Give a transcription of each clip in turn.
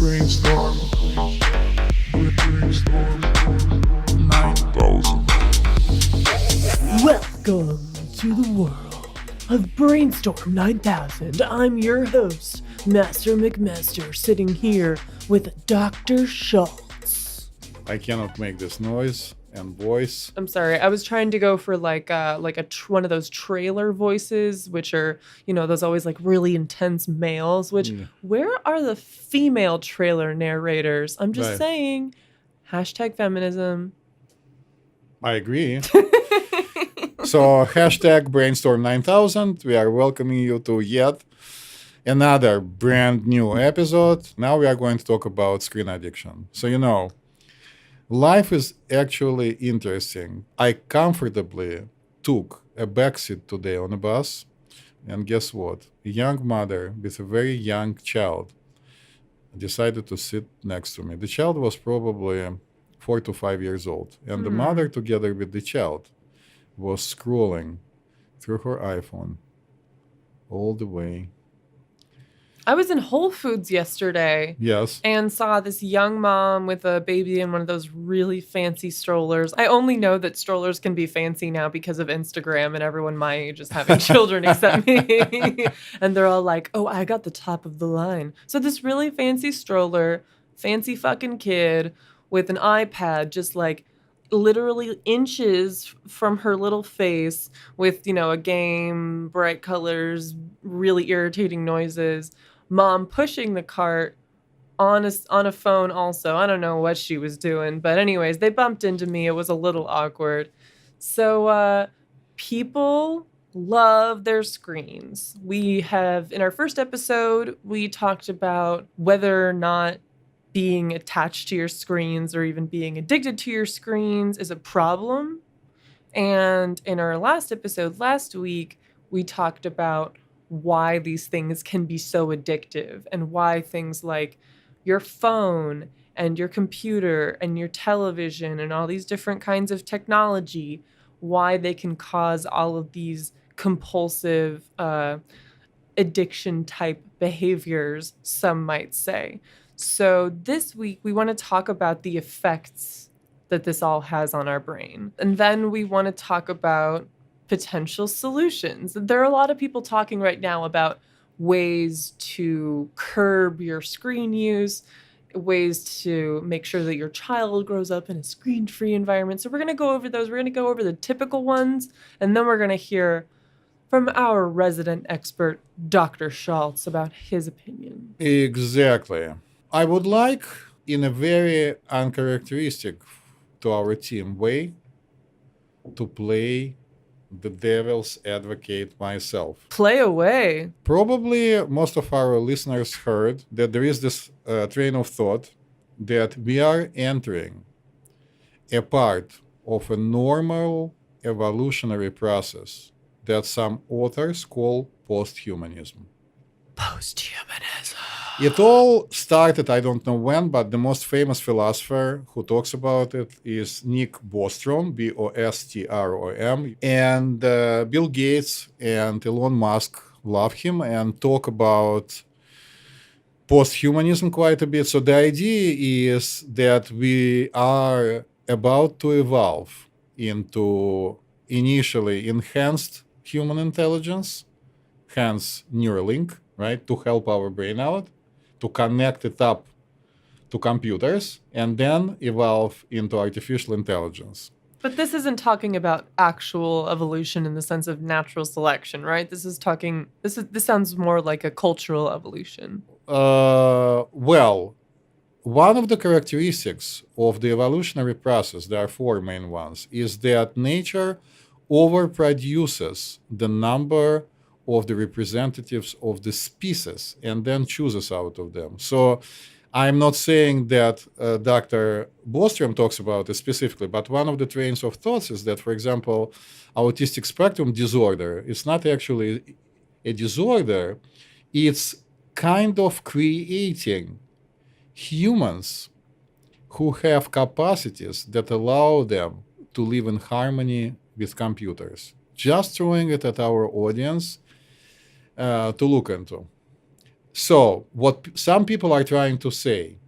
BrainStorm. BrainStorm 9000. Welcome to the world of BrainStorm 9000. I'm your host, Master McMaster, sitting here with Dr. Schultz. I cannot make this noise and voice. I'm sorry, I was trying to go for one of those trailer voices, which are, those always like really intense males, which where are the female trailer narrators? I'm just saying, #feminism. I agree. So hashtag BrainStorm 9000. We are welcoming you to yet another brand new episode. Now we are going to talk about screen addiction. So, life is actually interesting. I comfortably took a backseat today on a bus, and guess what? A young mother with a very young child decided to sit next to me. The child was probably 4 to 5 years old, and the mother, together with the child, was scrolling through her iPhone all the way. I was in Whole Foods yesterday. Yes. And saw this young mom with a baby in one of those really fancy strollers. I only know that strollers can be fancy now because of Instagram and everyone my age is having children except me. And they're all like, oh, I got the top of the line. So this really fancy stroller, fancy fucking kid with an iPad just like literally inches from her little face with, a game, bright colors, really irritating noises. Mom pushing the cart on a phone also. I don't know what she was doing. But anyways, they bumped into me. It was a little awkward. So people love their screens. We have, in our first episode, we talked about whether or not being attached to your screens or even being addicted to your screens is a problem. And in our last episode last week, we talked about why these things can be so addictive and why things like your phone and your computer and your television and all these different kinds of technology, why they can cause all of these compulsive addiction type behaviors, some might say. So this week, we want to talk about the effects that this all has on our brain. And then we want to talk about potential solutions. There are a lot of people talking right now about ways to curb your screen use, ways to make sure that your child grows up in a screen-free environment. So we're going to go over those. We're going to go over the typical ones, and then we're going to hear from our resident expert, Dr. Schultz, about his opinion. Exactly. I would like, in a very uncharacteristic to our team way, to play the devil's advocate myself. Play away. Probably most of our listeners heard that there is this train of thought that we are entering a part of a normal evolutionary process that some authors call posthumanism. Posthumanism. It all started, I don't know when, but the most famous philosopher who talks about it is Nick Bostrom, Bostrom. And Bill Gates and Elon Musk love him and talk about posthumanism quite a bit. So the idea is that we are about to evolve into initially enhanced human intelligence, hence Neuralink, right, to help our brain out, to connect it up to computers, and then evolve into artificial intelligence. But this isn't talking about actual evolution in the sense of natural selection, right? This sounds more like a cultural evolution. Well, one of the characteristics of the evolutionary process, there are 4 main ones, is that nature overproduces the number of the representatives of the species and then chooses out of them. So I'm not saying that Dr. Bostrom talks about it specifically, but one of the trains of thoughts is that, for example, autistic spectrum disorder is not actually a disorder. It's kind of creating humans who have capacities that allow them to live in harmony with computers. Just throwing it at our audience to look into. So, what some people are trying to say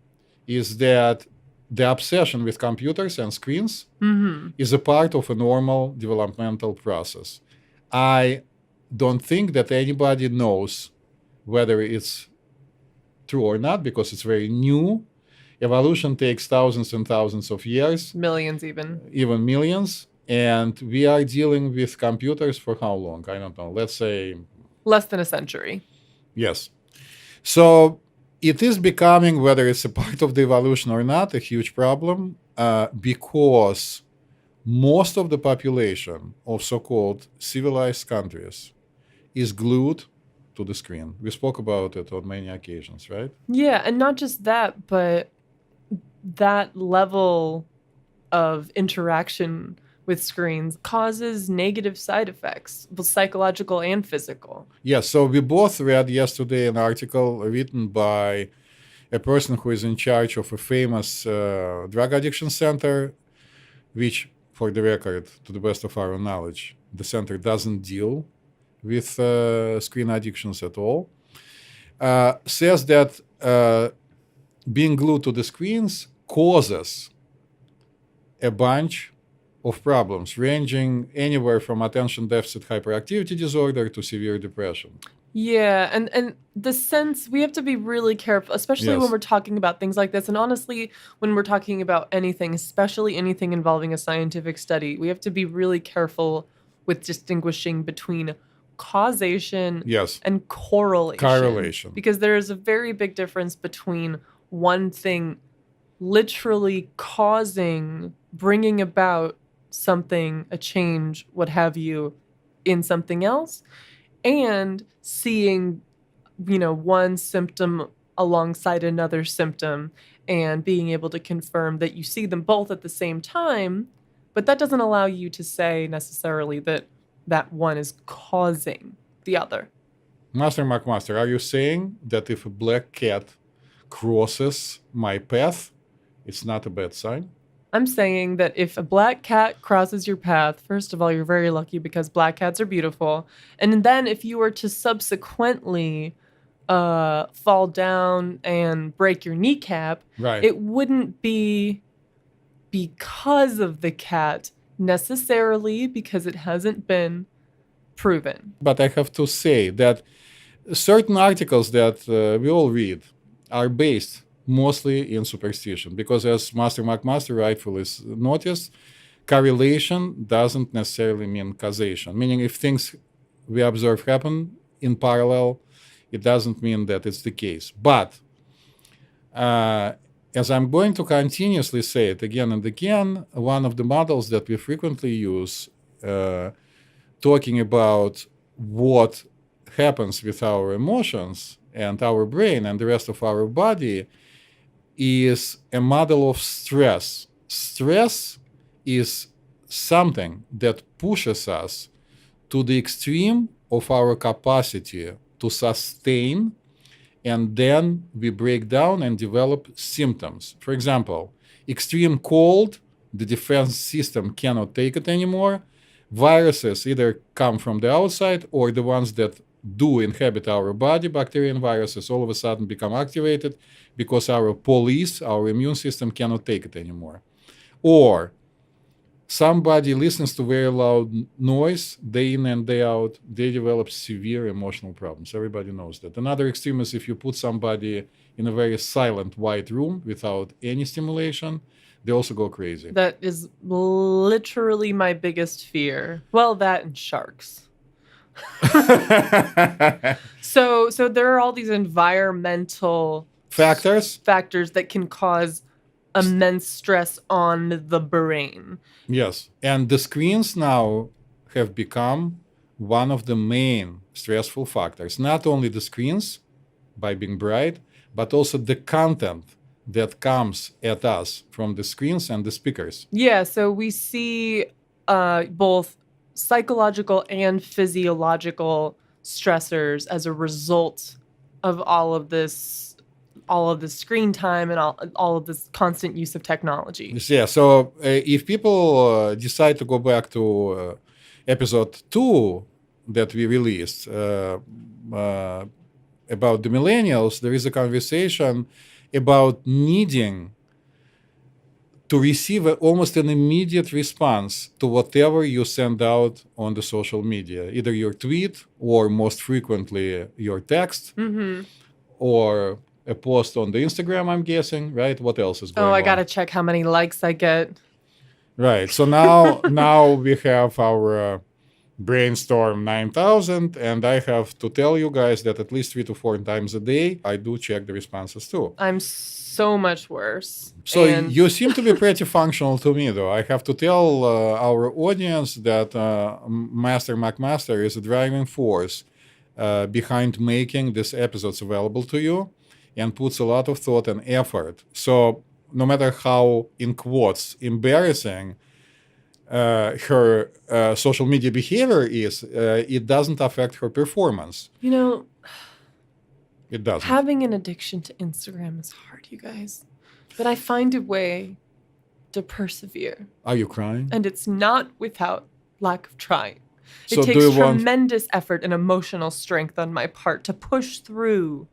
is that the obsession with computers and screens is a part of a normal developmental process. I don't think that anybody knows whether it's true or not because it's very new. Evolution takes thousands and thousands of years, Millions even millions. And we are dealing with computers for how long? I don't know. Let's say Less than a century. yes. So it is becoming, whether it's a part of the evolution or not, a huge problem because most of the population of so-called civilized countries is glued to the screen. We spoke about it on many occasions, right? Yeah, and not just that, but that level of interaction with screens causes negative side effects, both psychological and physical. Yes, so we both read yesterday an article written by a person who is in charge of a famous drug addiction center, which, for the record, to the best of our knowledge, the center doesn't deal with screen addictions at all, says that being glued to the screens causes a bunch of problems ranging anywhere from attention deficit hyperactivity disorder to severe depression. Yeah, and the sense we have to be really careful, especially Yes. when we're talking about things like this. And honestly, when we're talking about anything, especially anything involving a scientific study, we have to be really careful with distinguishing between causation Yes. and correlation. Correlation. Because there is a very big difference between one thing literally bringing about something, a change, what have you, in something else, and seeing, one symptom alongside another symptom and being able to confirm that you see them both at the same time, but that doesn't allow you to say necessarily that one is causing the other. Master McMaster, are you saying that if a black cat crosses my path, it's not a bad sign? I'm saying that if a black cat crosses your path, first of all, you're very lucky because black cats are beautiful. And then if you were to subsequently fall down and break your kneecap, Right. it wouldn't be because of the cat necessarily, because it hasn't been proven. But I have to say that certain articles that we all read are based mostly in superstition, because as Master McMaster rightfully noticed, correlation doesn't necessarily mean causation. Meaning if things we observe happen in parallel, it doesn't mean that it's the case. But as I'm going to continuously say it again and again, one of the models that we frequently use talking about what happens with our emotions and our brain and the rest of our body is a model of stress. Stress is something that pushes us to the extreme of our capacity to sustain, and then we break down and develop symptoms. For example, extreme cold, the defense system cannot take it anymore. Viruses either come from the outside or the ones that do inhabit our body, bacteria and viruses, all of a sudden become activated because our police, our immune system cannot take it anymore. Or somebody listens to very loud noise day in and day out, they develop severe emotional problems. Everybody knows that. Another extreme is if you put somebody in a very silent white room without any stimulation, they also go crazy. That is literally my biggest fear. Well, that and sharks. So there are all these environmental Factors? factors that can cause immense stress on the brain. Yes. And the screens now have become one of the main stressful factors. Not only the screens, by being bright, but also the content that comes at us from the screens and the speakers. Yeah, so we see both psychological and physiological stressors as a result of all of this screen time and all of this constant use of technology. Yeah, so if people decide to go back to episode 2 that we released about the millennials, there is a conversation about needing to receive almost an immediate response to whatever you send out on the social media, either your tweet or most frequently your text or a post on the Instagram, I'm guessing, right? What else is going on? Oh, I gotta check how many likes I get. Right. So now we have our BrainStorm 9000, and I have to tell you guys that at least 3 to 4 times a day, I do check the responses too. I'm so much worse. So And you seem to be pretty functional to me, though. I have to tell our audience that Master McMaster is a driving force behind making these episodes available to you and puts a lot of thought and effort. So no matter how, in quotes, embarrassing her social media behavior is, it doesn't affect her performance. you know, It doesn't. having an addiction to Instagram is hard, you guys. But I find a way to persevere. Are you crying? And it's not without lack of trying. So It do takes you want- tremendous effort and emotional strength on my part to push through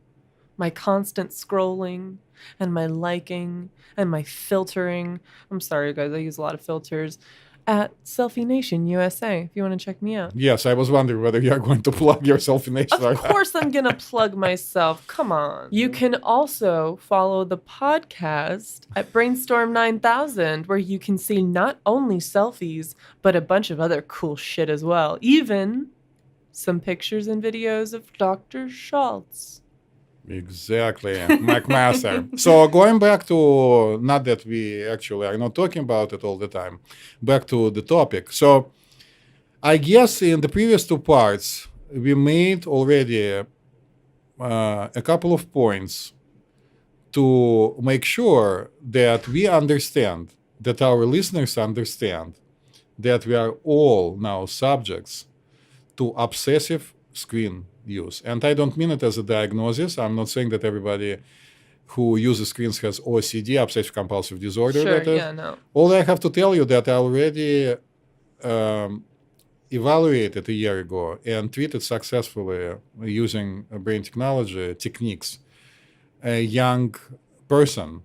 my constant scrolling and my liking and my filtering. I'm sorry, guys, I use a lot of filters at Selfie Nation USA if you want to check me out. Yes, I was wondering whether you're going to plug yourself in H. Of course, I'm going to plug myself. Come on. You can also follow the podcast at BrainStorm 9000, where you can see not only selfies, but a bunch of other cool shit as well. Even some pictures and videos of Dr. Schultz. Exactly, McMaster. So going back to, not that we actually are not talking about it all the time, back to the topic. So I guess in the previous 2 parts, we made already a couple of points to make sure that we understand, that our listeners understand that we are all now subjects to obsessive screen use. And I don't mean it as a diagnosis. I'm not saying that everybody who uses screens has OCD, obsessive compulsive disorder. Sure, that is. yeah, no. All I have to tell you that I already evaluated a year ago and treated successfully using brain technology techniques a young person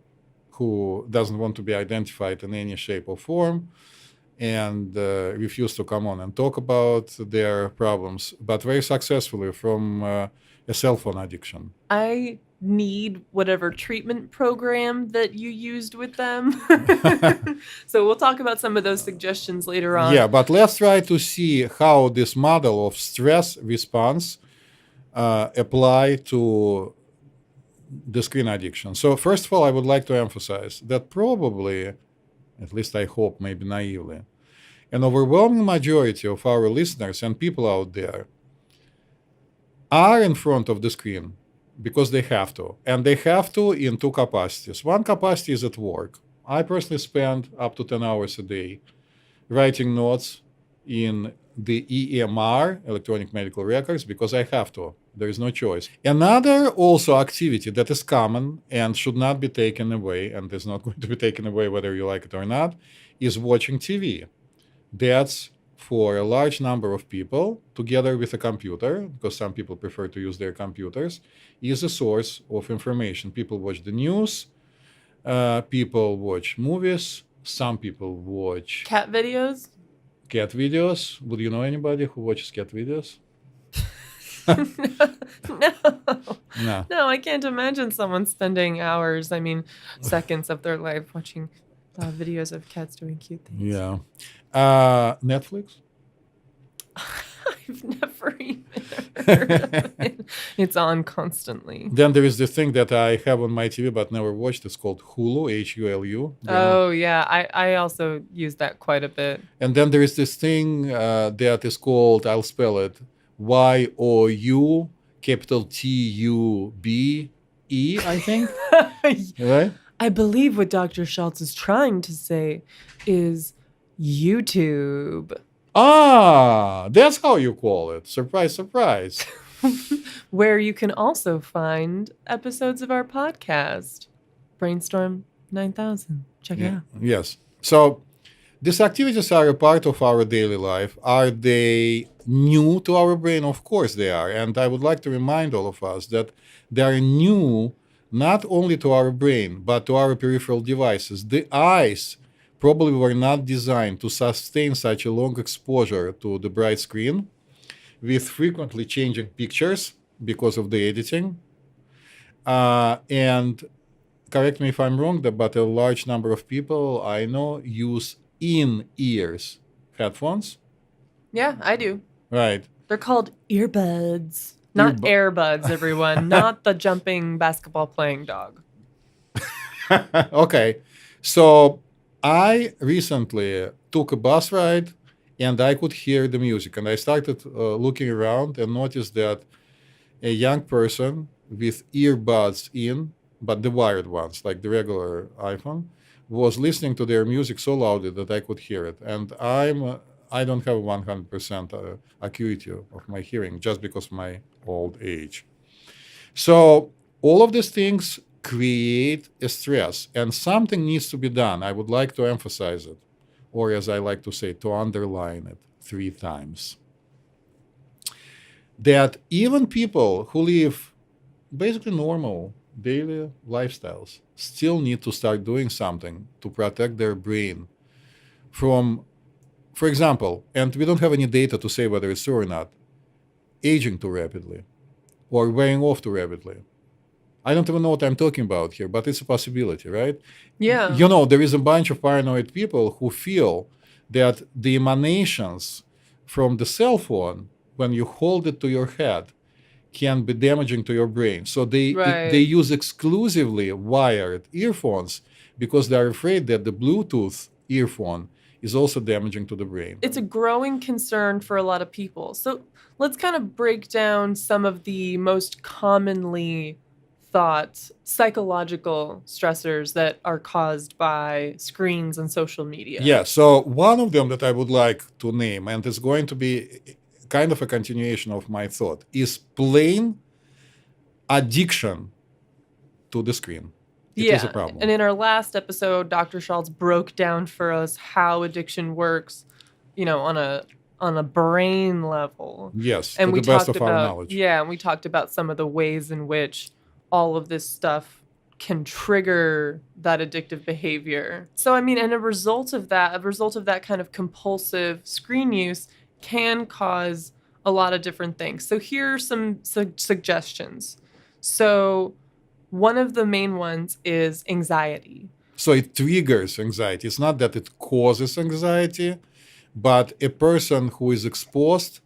who doesn't want to be identified in any shape or form and refuse to come on and talk about their problems, but very successfully from a cell phone addiction. I need whatever treatment program that you used with them. So we'll talk about some of those suggestions later on. Yeah, but let's try to see how this model of stress response apply to the screen addiction. So first of all, I would like to emphasize that probably, at least I hope, maybe naively, an overwhelming majority of our listeners and people out there are in front of the screen because they have to. And they have to in 2 capacities. One capacity is at work. I personally spend up to 10 hours a day writing notes in the EMR, electronic medical records, because I have to. There is no choice. Another also activity that is common and should not be taken away, and is not going to be taken away whether you like it or not, is watching TV. That's for a large number of people, together with a computer, because some people prefer to use their computers, is a source of information. People watch the news, people watch movies, some people watch Cat videos? cat videos. Would you know anybody who watches cat videos? No. No, I can't imagine someone spending hours, seconds of their life watching videos of cats doing cute things. Yeah. Netflix? I've never even heard of it. It's on constantly. Then there is the thing that I have on my TV but never watched. It's called Hulu, Hulu. Oh, yeah. I also use that quite a bit. And then there is this thing that is called, I'll spell it, YOU, capital TUBE, I think. Right? I believe what Dr. Schultz is trying to say is YouTube. Ah, that's how you call it. Surprise, surprise. Where you can also find episodes of our podcast, BrainStorm 9000. Check it out. Yes. So These activities are a part of our daily life. Are they new to our brain? Of course they are. And I would like to remind all of us that they are new not only to our brain, but to our peripheral devices. The eyes probably were not designed to sustain such a long exposure to the bright screen with frequently changing pictures because of the editing. And correct me if I'm wrong, but a large number of people I know use in-ears headphones. Yeah, I do. Right. They're called earbuds, not airbuds, everyone, not the jumping basketball playing dog. Okay. So I recently took a bus ride and I could hear the music. And I started looking around and noticed that a young person with earbuds in, but the wired ones, like the regular iPhone, was listening to their music so loudly that I could hear it. And I don't have 100% acuity of my hearing just because of my old age. So all of these things create a stress, and something needs to be done. I would like to emphasize it, or as I like to say, to underline it 3 times. That even people who live basically normal daily lifestyles still need to start doing something to protect their brain from, for example, and we don't have any data to say whether it's true or not, aging too rapidly or wearing off too rapidly. I don't even know what I'm talking about here, but it's a possibility, right? Yeah. You know, there is a bunch of paranoid people who feel that the emanations from the cell phone, when you hold it to your head, can be damaging to your brain. So they use exclusively wired earphones because they're afraid that the Bluetooth earphone is also damaging to the brain. It's a growing concern for a lot of people. So let's kind of break down some of the most commonly thought psychological stressors that are caused by screens and social media. Yeah, so one of them that I would like to name, and it's going to be kind of a continuation of my thought, is plain addiction to the screen. It is a problem. And in our last episode, Dr. Schultz broke down for us how addiction works, you know, on a brain level. Yes, and to we the best talked of our about, knowledge. Yeah, and we talked about some of the ways in which all of this stuff can trigger that addictive behavior. So, I mean, and a result of that kind of compulsive screen use can cause a lot of different things. So here are some suggestions. So one of the main ones is anxiety. So it triggers anxiety. It's not that it causes anxiety, but a person who is exposed,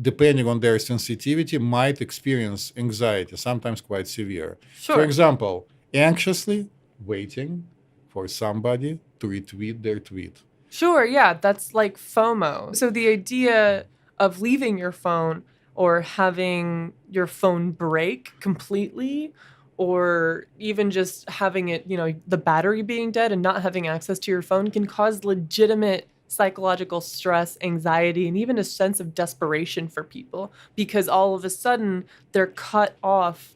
depending on their sensitivity, might experience anxiety, sometimes quite severe. Sure. For example, anxiously waiting for somebody to retweet their tweet. Sure, yeah, that's like FOMO. So the idea of leaving your phone or having your phone break completely, or even just having it, you know, the battery being dead and not having access to your phone can cause legitimate psychological stress, anxiety, and even a sense of desperation for people, because all of a sudden they're cut off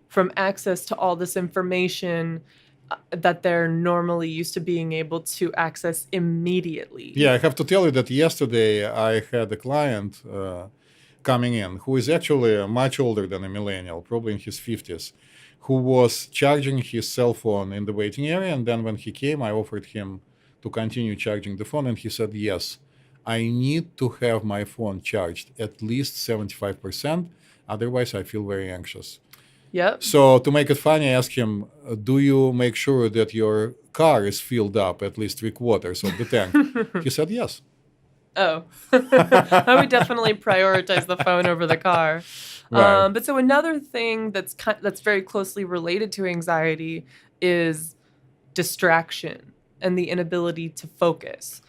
from access to all this information that they're normally used to being able to access immediately. Yeah, I have to tell you that yesterday I had a client coming in who is actually much older than a millennial, probably in his 50s, who was charging his cell phone in the waiting area. And then when he came, I offered him to continue charging the phone. And he said, yes, I need to have my phone charged at least 75%. Otherwise, I feel very anxious. Yep. So to make it funny, I asked him, do you make sure that your car is filled up at least 3/4 of the tank? He said, yes. Oh, I would definitely prioritize the phone over the car. Right. But so another thing that's very closely related to anxiety is distraction and the inability to focus.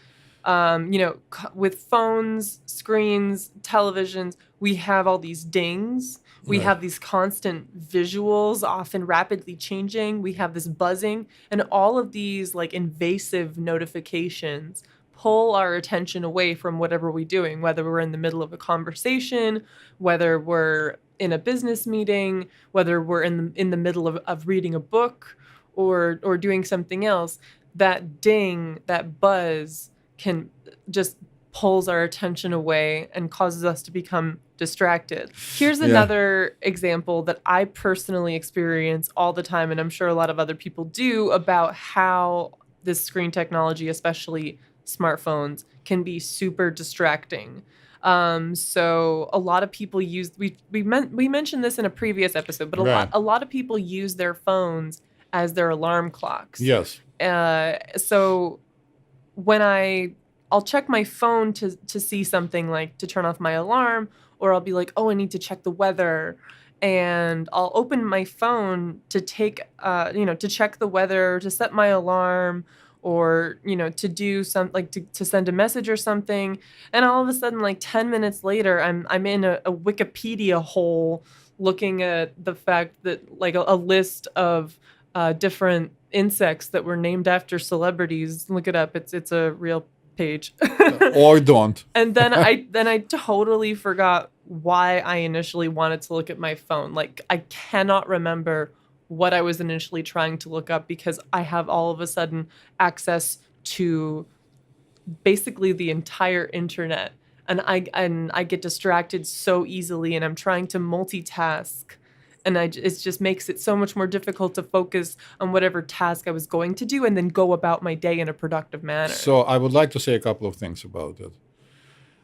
With phones, screens, televisions, we have all these dings. We Right. have these constant visuals, often rapidly changing. We have this buzzing, and all of these like invasive notifications pull our attention away from whatever we're doing, whether we're in the middle of a conversation, whether we're in a business meeting, whether we're in the middle of reading a book or doing something else. That ding, that buzz can just pulls our attention away and causes us to become distracted. Here's another example that I personally experience all the time, and I'm sure a lot of other people do, about how this screen technology, especially smartphones, can be super distracting. So a lot of people use we mentioned this in a previous episode, but a lot of people use their phones as their alarm clocks. Yes. So when I'll check my phone to see something, like to turn off my alarm, or I'll be like, oh, I need to check the weather, and I'll open my phone to take to check the weather, to set my alarm, or to do some, like to send a message or something, and all of a sudden, like 10 minutes later, I'm in a Wikipedia hole looking at the fact that, like, a list of different insects that were named after celebrities. Look it up. It's a real page. Or don't. And then I totally forgot why I initially wanted to look at my phone. Like, I cannot remember what I was initially trying to look up, because I have all of a sudden access to basically the entire internet, and I get distracted so easily, and I'm trying to multitask, and it just makes it so much more difficult to focus on whatever task I was going to do and then go about my day in a productive manner. So I would like to say a couple of things about it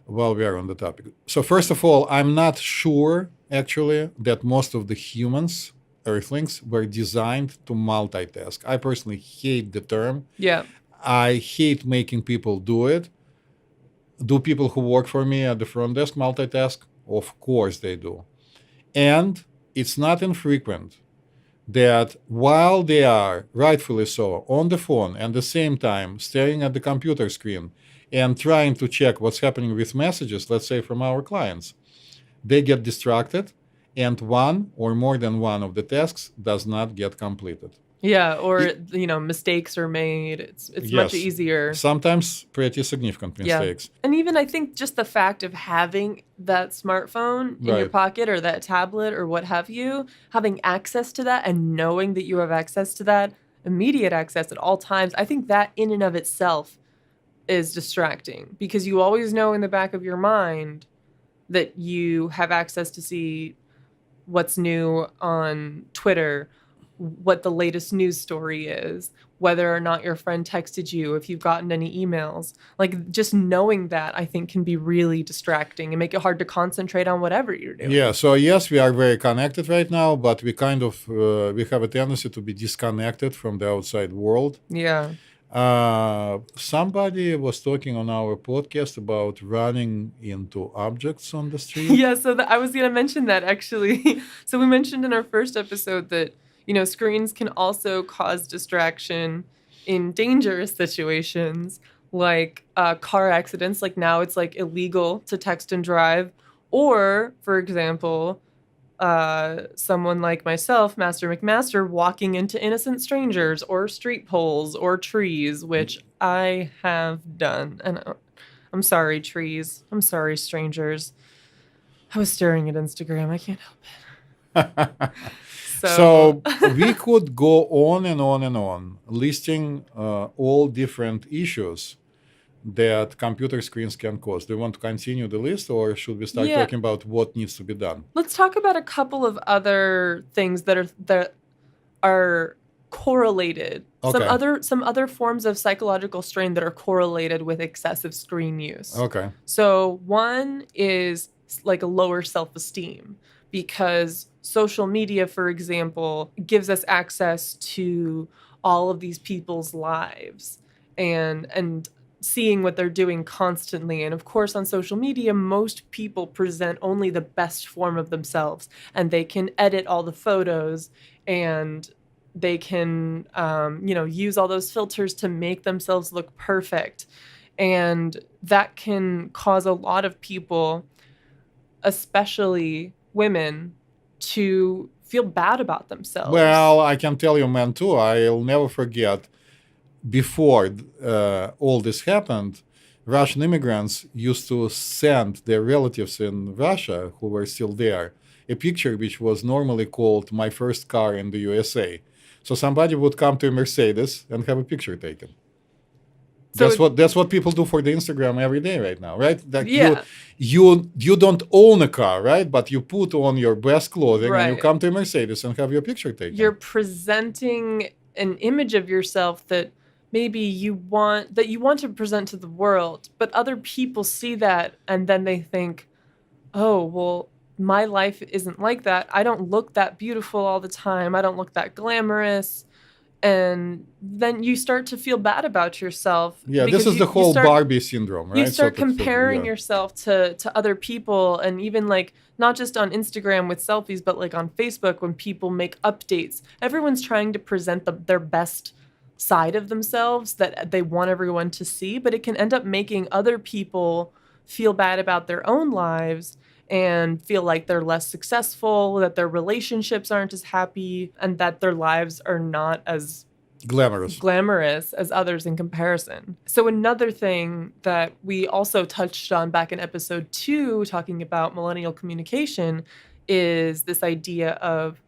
while we are on the topic. So first of all, I'm not sure, actually, that most of the humans, Earthlings, were designed to multitask. I personally hate the term. Yeah. I hate making people do it. Do people who work for me at the front desk multitask? Of course they do. And it's not infrequent that while they are, rightfully so, on the phone and at the same time staring at the computer screen and trying to check what's happening with messages, let's say from our clients, they get distracted, and one or more than one of the tasks does not get completed. Yeah, or mistakes are made. It's much easier. Sometimes pretty significant mistakes. Yeah. And even I think just the fact of having that smartphone in your pocket, or that tablet, or what have you, having access to that and knowing that you have access to that, immediate access at all times, I think that in and of itself is distracting, because you always know in the back of your mind that you have access to see what's new on Twitter, what the latest news story is, whether or not your friend texted you, if you've gotten any emails. Like, just knowing that, I think, can be really distracting and make it hard to concentrate on whatever you're doing. Yeah, so yes, we are very connected right now, but we kind of, we have a tendency to be disconnected from the outside world. Yeah. Somebody was talking on our podcast about running into objects on the street. Yeah, so I was going to mention that, actually. So we mentioned in our first episode that screens can also cause distraction in dangerous situations, like car accidents. Like, now it's like illegal to text and drive. Or, for example, someone like myself, Master McMaster, walking into innocent strangers, or street poles, or trees, which I have done. And I'm sorry, trees. I'm sorry, strangers. I was staring at Instagram. I can't help it. So we could go on and on and on, listing all different issues that computer screens can cause. Do you want to continue the list, or should we start talking about what needs to be done? Let's talk about a couple of other things that are correlated. Okay. Some other forms of psychological strain that are correlated with excessive screen use. Okay. So one is like a lower self-esteem, because social media, for example, gives us access to all of these people's lives and seeing what they're doing constantly. And of course, on social media, most people present only the best form of themselves, and they can edit all the photos, and they can use all those filters to make themselves look perfect. And that can cause a lot of people, especially women, to feel bad about themselves. Well, I can tell you, man, too, I'll never forget, before all this happened, Russian immigrants used to send their relatives in Russia who were still there a picture which was normally called "My First Car in the USA." So somebody would come to a Mercedes and have a picture taken. So That's what people do for the Instagram every day right now, right? Like Yeah. you don't own a car, right? But you put on your best clothing and you Right. come to a Mercedes and have your picture taken. You're presenting an image of yourself that maybe you want to present to the world, but other people see that and then they think, oh, well, my life isn't like that. I don't look that beautiful all the time. I don't look that glamorous. And then you start to feel bad about yourself. Yeah, because this is the whole Barbie syndrome, right? You start So to- comparing yeah. yourself to other people, and even like not just on Instagram with selfies, but like on Facebook when people make updates. Everyone's trying to present their best side of themselves that they want everyone to see, but it can end up making other people feel bad about their own lives and feel like they're less successful, that their relationships aren't as happy, and that their lives are not as glamorous as others in comparison. So another thing that we also touched on back in episode 2, talking about millennial communication, is this idea of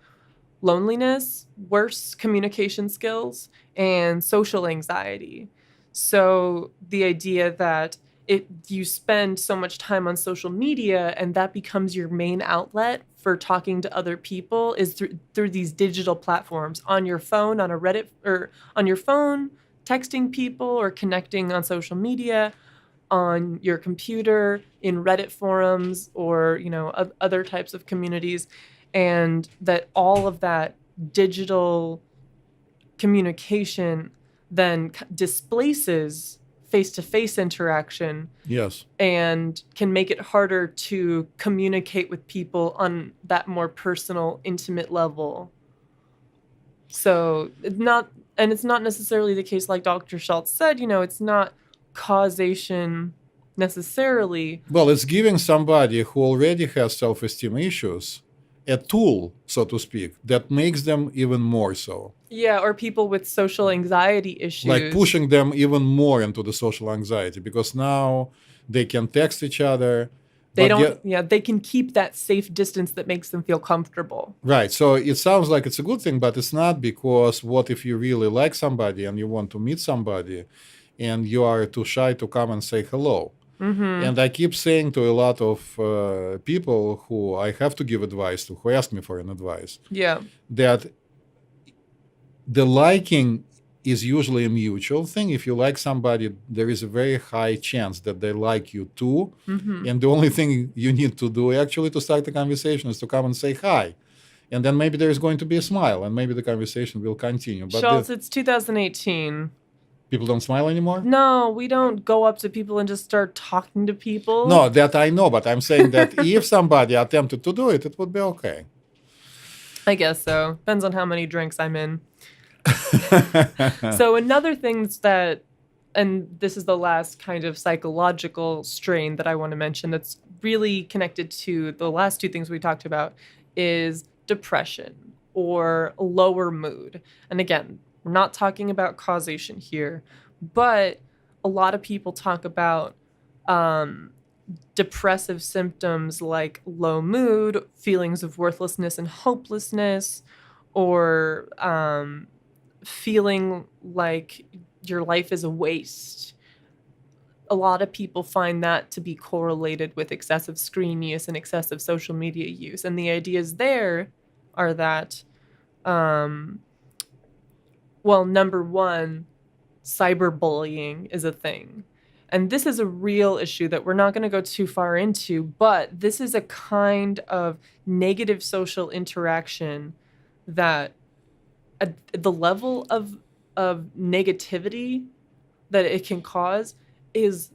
loneliness, worse communication skills, and social anxiety. So the idea that you spend so much time on social media and that becomes your main outlet for talking to other people is through these digital platforms on your phone, on a Reddit, or on your phone, texting people or connecting on social media, on your computer, in Reddit forums, or other types of communities, and that all of that digital communication then displaces face-to-face interaction. Yes. And can make it harder to communicate with people on that more personal, intimate level. So it's not necessarily the case like Dr. Schultz said, it's not causation necessarily. Well, it's giving somebody who already has self-esteem issues a tool, so to speak, that makes them even more so. Yeah, or people with social anxiety issues. Like pushing them even more into the social anxiety because now they can text each other. They can keep that safe distance that makes them feel comfortable. Right. So it sounds like it's a good thing, but it's not, because what if you really like somebody and you want to meet somebody and you are too shy to come and say hello? Mm-hmm. And I keep saying to a lot of people who I have to give advice to, who ask me for an advice, that the liking is usually a mutual thing. If you like somebody, there is a very high chance that they like you too. Mm-hmm. And the only thing you need to do actually to start the conversation is to come and say hi. And then maybe there is going to be a smile and maybe the conversation will continue. But Schultz, it's 2018. People don't smile anymore? No, we don't go up to people and just start talking to people. No, that I know, but I'm saying that if somebody attempted to do it, it would be okay. I guess so. Depends on how many drinks I'm in. So another thing that, and this is the last kind of psychological strain that I want to mention that's really connected to the last two things we talked about, is depression or lower mood. And again, we're not talking about causation here, but a lot of people talk about depressive symptoms like low mood, feelings of worthlessness and hopelessness, or feeling like your life is a waste. A lot of people find that to be correlated with excessive screen use and excessive social media use. And the ideas there are that, number one, cyberbullying is a thing. And this is a real issue that we're not going to go too far into, but this is a kind of negative social interaction that the level of negativity that it can cause is,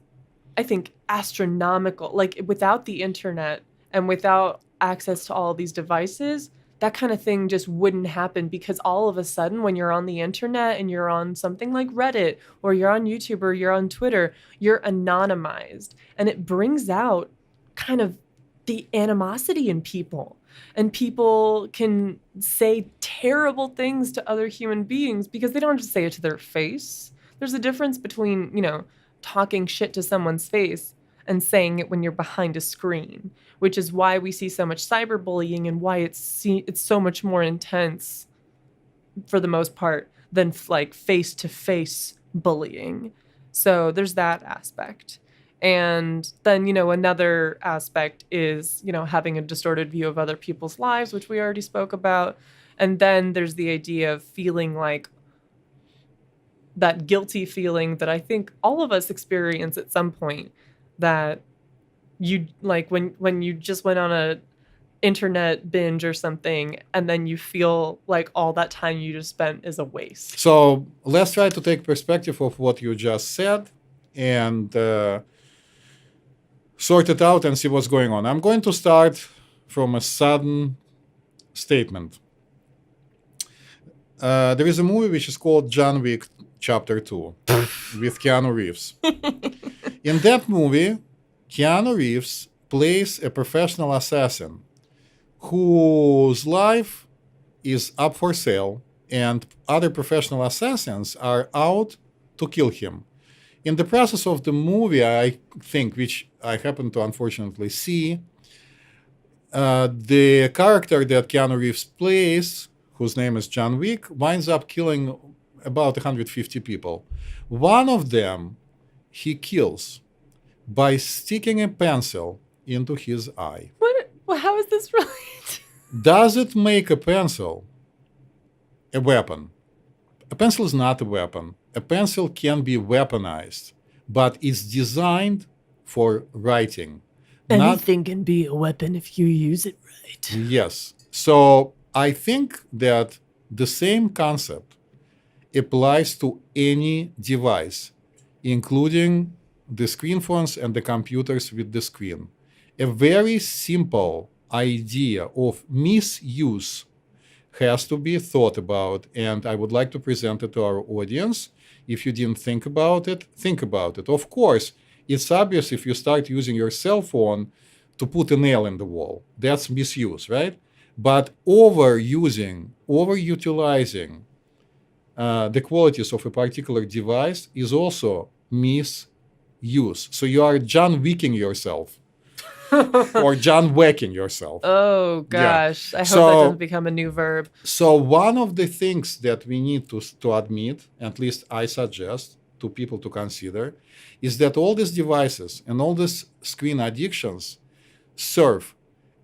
I think, astronomical. Like, without the internet and without access to all these devices, that kind of thing just wouldn't happen, because all of a sudden when you're on the internet and you're on something like Reddit or you're on YouTube or you're on Twitter, you're anonymized, and it brings out kind of the animosity in people, and people can say terrible things to other human beings because they don't just say it to their face. There's a difference between, talking shit to someone's face and saying it when you're behind a screen, which is why we see so much cyberbullying and why it's so much more intense for the most part than like face-to-face bullying. So there's that aspect. And then, another aspect is, having a distorted view of other people's lives, which we already spoke about. And then there's the idea of feeling like that guilty feeling that I think all of us experience at some point, that you like when you just went on a internet binge or something, and then you feel like all that time you just spent is a waste. So let's try to take perspective of what you just said and sort it out and see what's going on. I'm going to start from a sudden statement. There is a movie which is called John Wick Chapter 2 with Keanu Reeves. In that movie, Keanu Reeves plays a professional assassin whose life is up for sale, and other professional assassins are out to kill him. In the process of the movie, I think, which I happen to unfortunately see, the character that Keanu Reeves plays, whose name is John Wick, winds up killing about 150 people. One of them he kills by sticking a pencil into his eye. What? Well, how is this right? Does it make a pencil a weapon? A pencil is not a weapon. A pencil can be weaponized, but it's designed for writing. Anything can be a weapon if you use it right. Yes. So I think that the same concept applies to any device, including the screen phones and the computers with the screen. A very simple idea of misuse has to be thought about, and I would like to present it to our audience. If you didn't think about it, think about it. Of course, it's obvious if you start using your cell phone to put a nail in the wall. That's misuse, right? But overutilizing the qualities of a particular device is also misuse. So you are John Wicking yourself. Or John Wicking yourself. Oh, gosh. Yeah. I hope that doesn't become a new verb. So one of the things that we need to admit, at least I suggest to people to consider, is that all these devices and all these screen addictions serve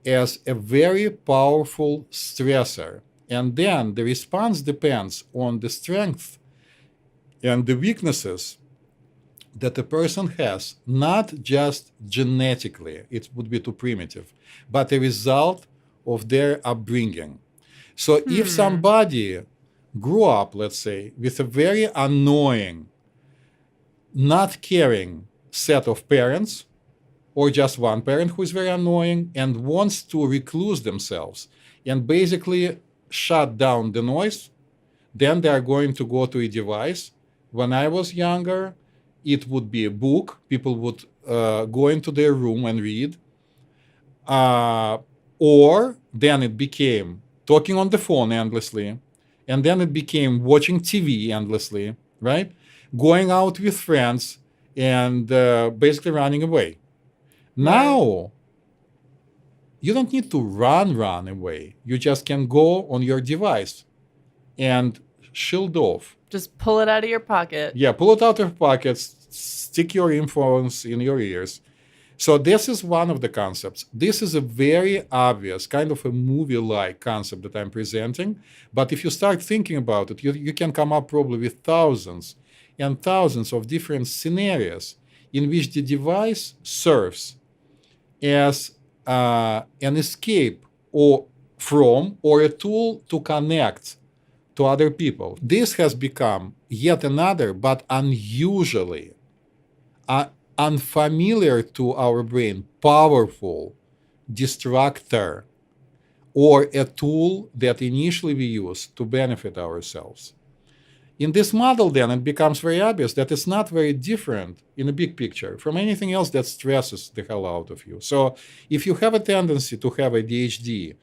as a very powerful stressor. And then the response depends on the strength and the weaknesses that a person has, not just genetically, it would be too primitive, but a result of their upbringing. So if somebody grew up, let's say, with a very annoying, not caring set of parents, or just one parent who is very annoying and wants to recluse themselves and basically shut down the noise, then they are going to go to a device. When I was younger, it would be a book. People would go into their room and read. Or then it became talking on the phone endlessly. And then it became watching TV endlessly, right? Going out with friends and basically running away. Now, you don't need to run away. You just can go on your device and shield off. Just pull it out of your pocket. Yeah, pull it out of your pockets, stick your earphones in your ears. So this is one of the concepts. This is a very obvious, kind of a movie-like concept that I'm presenting. But if you start thinking about it, you can come up probably with thousands and thousands of different scenarios in which the device serves as an escape from or a tool to connect to other people. This has become yet another, but unusually, unfamiliar to our brain, powerful distractor, or a tool that initially we use to benefit ourselves. In this model, then, it becomes very obvious that it's not very different in the big picture from anything else that stresses the hell out of you. So if you have a tendency to have ADHD,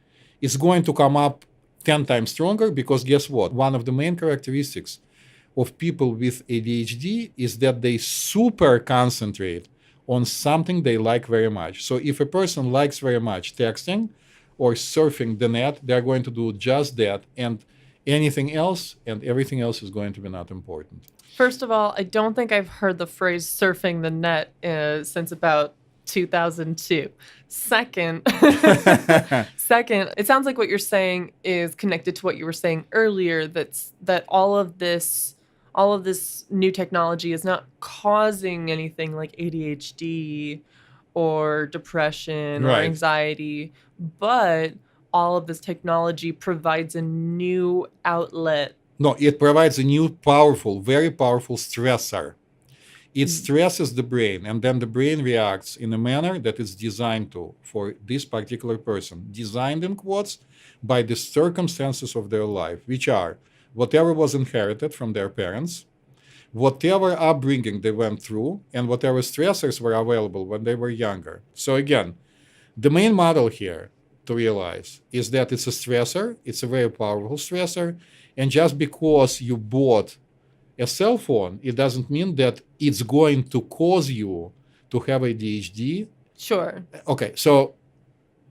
it's going to come up 10 times stronger because guess what? One of the main characteristics of people with ADHD is that they super concentrate on something they like very much. So if a person likes very much texting or surfing the net, they're going to do just that. And anything else, and everything else is going to be not important. First of all, I don't think I've heard the phrase surfing the net since about 2002. Second, second, it sounds like what you're saying is connected to what you were saying earlier, that all of this new technology is not causing anything like ADHD or depression or Right. anxiety, but all of this technology provides a new outlet. No, it provides a new powerful, very powerful stressor. It stresses the brain, and then the brain reacts in a manner that is designed to for this particular person, designed in quotes by the circumstances of their life, which are whatever was inherited from their parents, whatever upbringing they went through, and whatever stressors were available when they were younger. So again, the main model here to realize is that it's a stressor, it's a very powerful stressor, and just because you bought a cell phone, it doesn't mean that it's going to cause you to have ADHD. Sure. Okay, so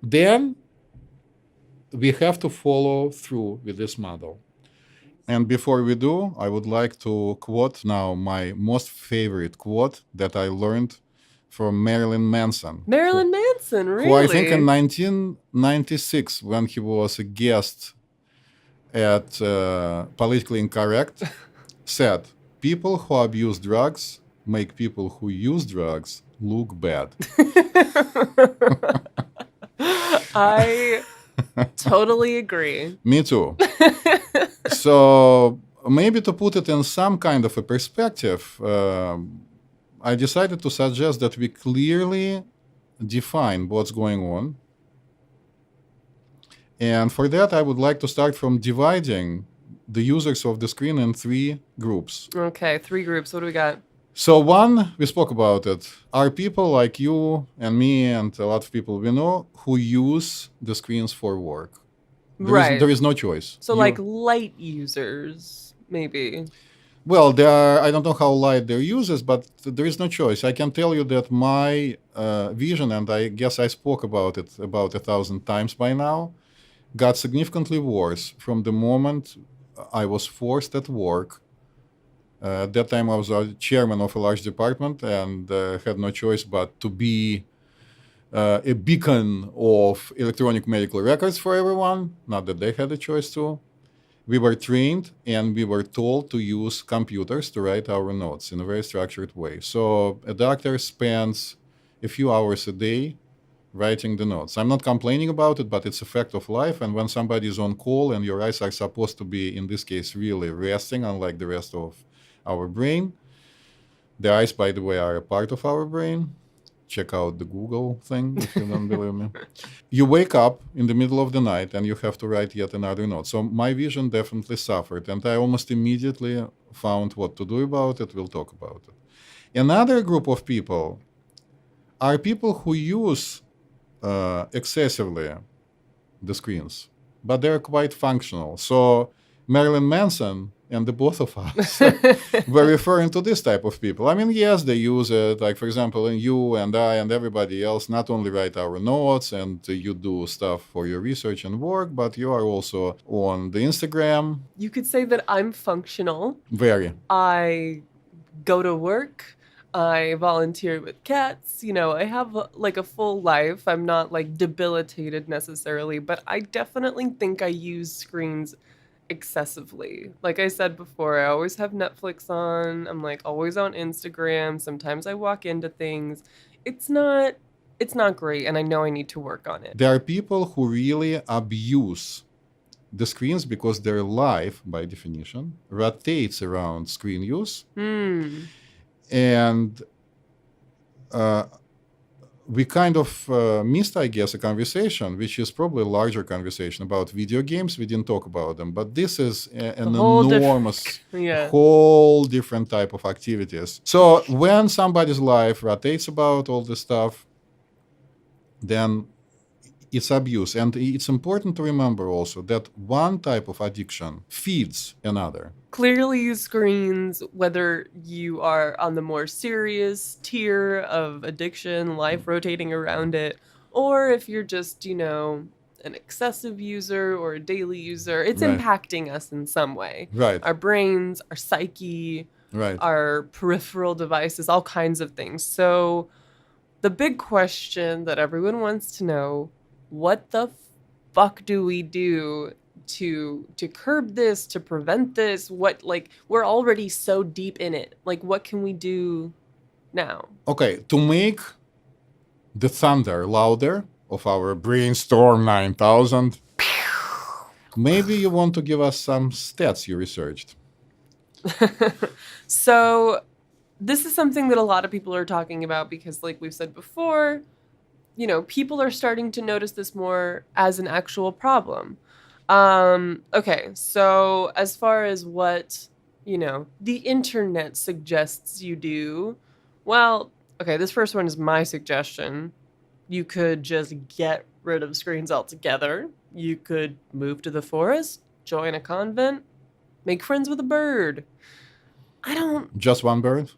then we have to follow through with this model. And before we do, I would like to quote now my most favorite quote that I learned from Marilyn Manson. Marilyn Manson, really? Who I think in 1996, when he was a guest at Politically Incorrect, said, "People who abuse drugs make people who use drugs look bad." I totally agree. Me too. So maybe to put it in some kind of a perspective, I decided to suggest that we clearly define what's going on. And for that, I would like to start from dividing the users of the screen in 3 groups. Okay, 3 groups. What do we got? So one, we spoke about it, are people like you and me and a lot of people we know who use the screens for work. Right. There is no choice. So like light users, maybe. Well, there are, I don't know how light their uses, but there is no choice. I can tell you that my vision, and I guess I spoke about it about 1,000 times by now, got significantly worse from the moment I was forced at work. At that time, I was a chairman of a large department and had no choice but to be a beacon of electronic medical records for everyone. Not that they had a choice to. We were trained and we were told to use computers to write our notes in a very structured way. So a doctor spends a few hours a day writing the notes. I'm not complaining about it, but it's a fact of life. And when somebody is on call and your eyes are supposed to be, in this case, really resting, unlike the rest of our brain. The eyes, by the way, are a part of our brain. Check out the Google thing if you don't believe me. You wake up in the middle of the night and you have to write yet another note. So my vision definitely suffered, and I almost immediately found what to do about it. We'll talk about it. Another group of people are people who use excessively the screens, but they're quite functional. So Marilyn Manson and the both of us were referring to this type of people. I mean, yes, they use it. Like, for example, you and I and everybody else not only write our notes and you do stuff for your research and work, but you are also on the Instagram. You could say that I'm functional. Very. I go to work. I volunteer with cats. You know, I have like a full life. I'm not like debilitated necessarily, but I definitely think I use screens excessively. Like I said before, I always have Netflix on. I'm like always on Instagram. Sometimes I walk into things. It's not great, and I know I need to work on it. There are people who really abuse the screens because their life, by definition, rotates around screen use. And we kind of missed, I guess, a conversation, which is probably a larger conversation about video games. We didn't talk about them, but this is an enormous, whole different type of activities. So when somebody's life rotates about all this stuff, then it's abuse. And it's important to remember also that one type of addiction feeds another. Clearly, screens, whether you are on the more serious tier of addiction, life rotating around it, or if you're just, you know, an excessive user or a daily user, it's Right. impacting us in some way. Right. Our brains, our psyche, Right. our peripheral devices, all kinds of things. So the big question that everyone wants to know, what the fuck do we do to curb this, to prevent this? What, like, we're already so deep in it. Like, what can we do now? Okay, to make the thunder louder of our BrainStorm 9000, maybe you want to give us some stats you researched. So this is something that a lot of people are talking about because, like we've said before, you know, people are starting to notice this more as an actual problem. Okay, so as far as what, you know, the internet suggests you do, well, okay, this first one is my suggestion. You could just get rid of screens altogether. You could move to the forest, join a convent, make friends with a bird. Just one bird?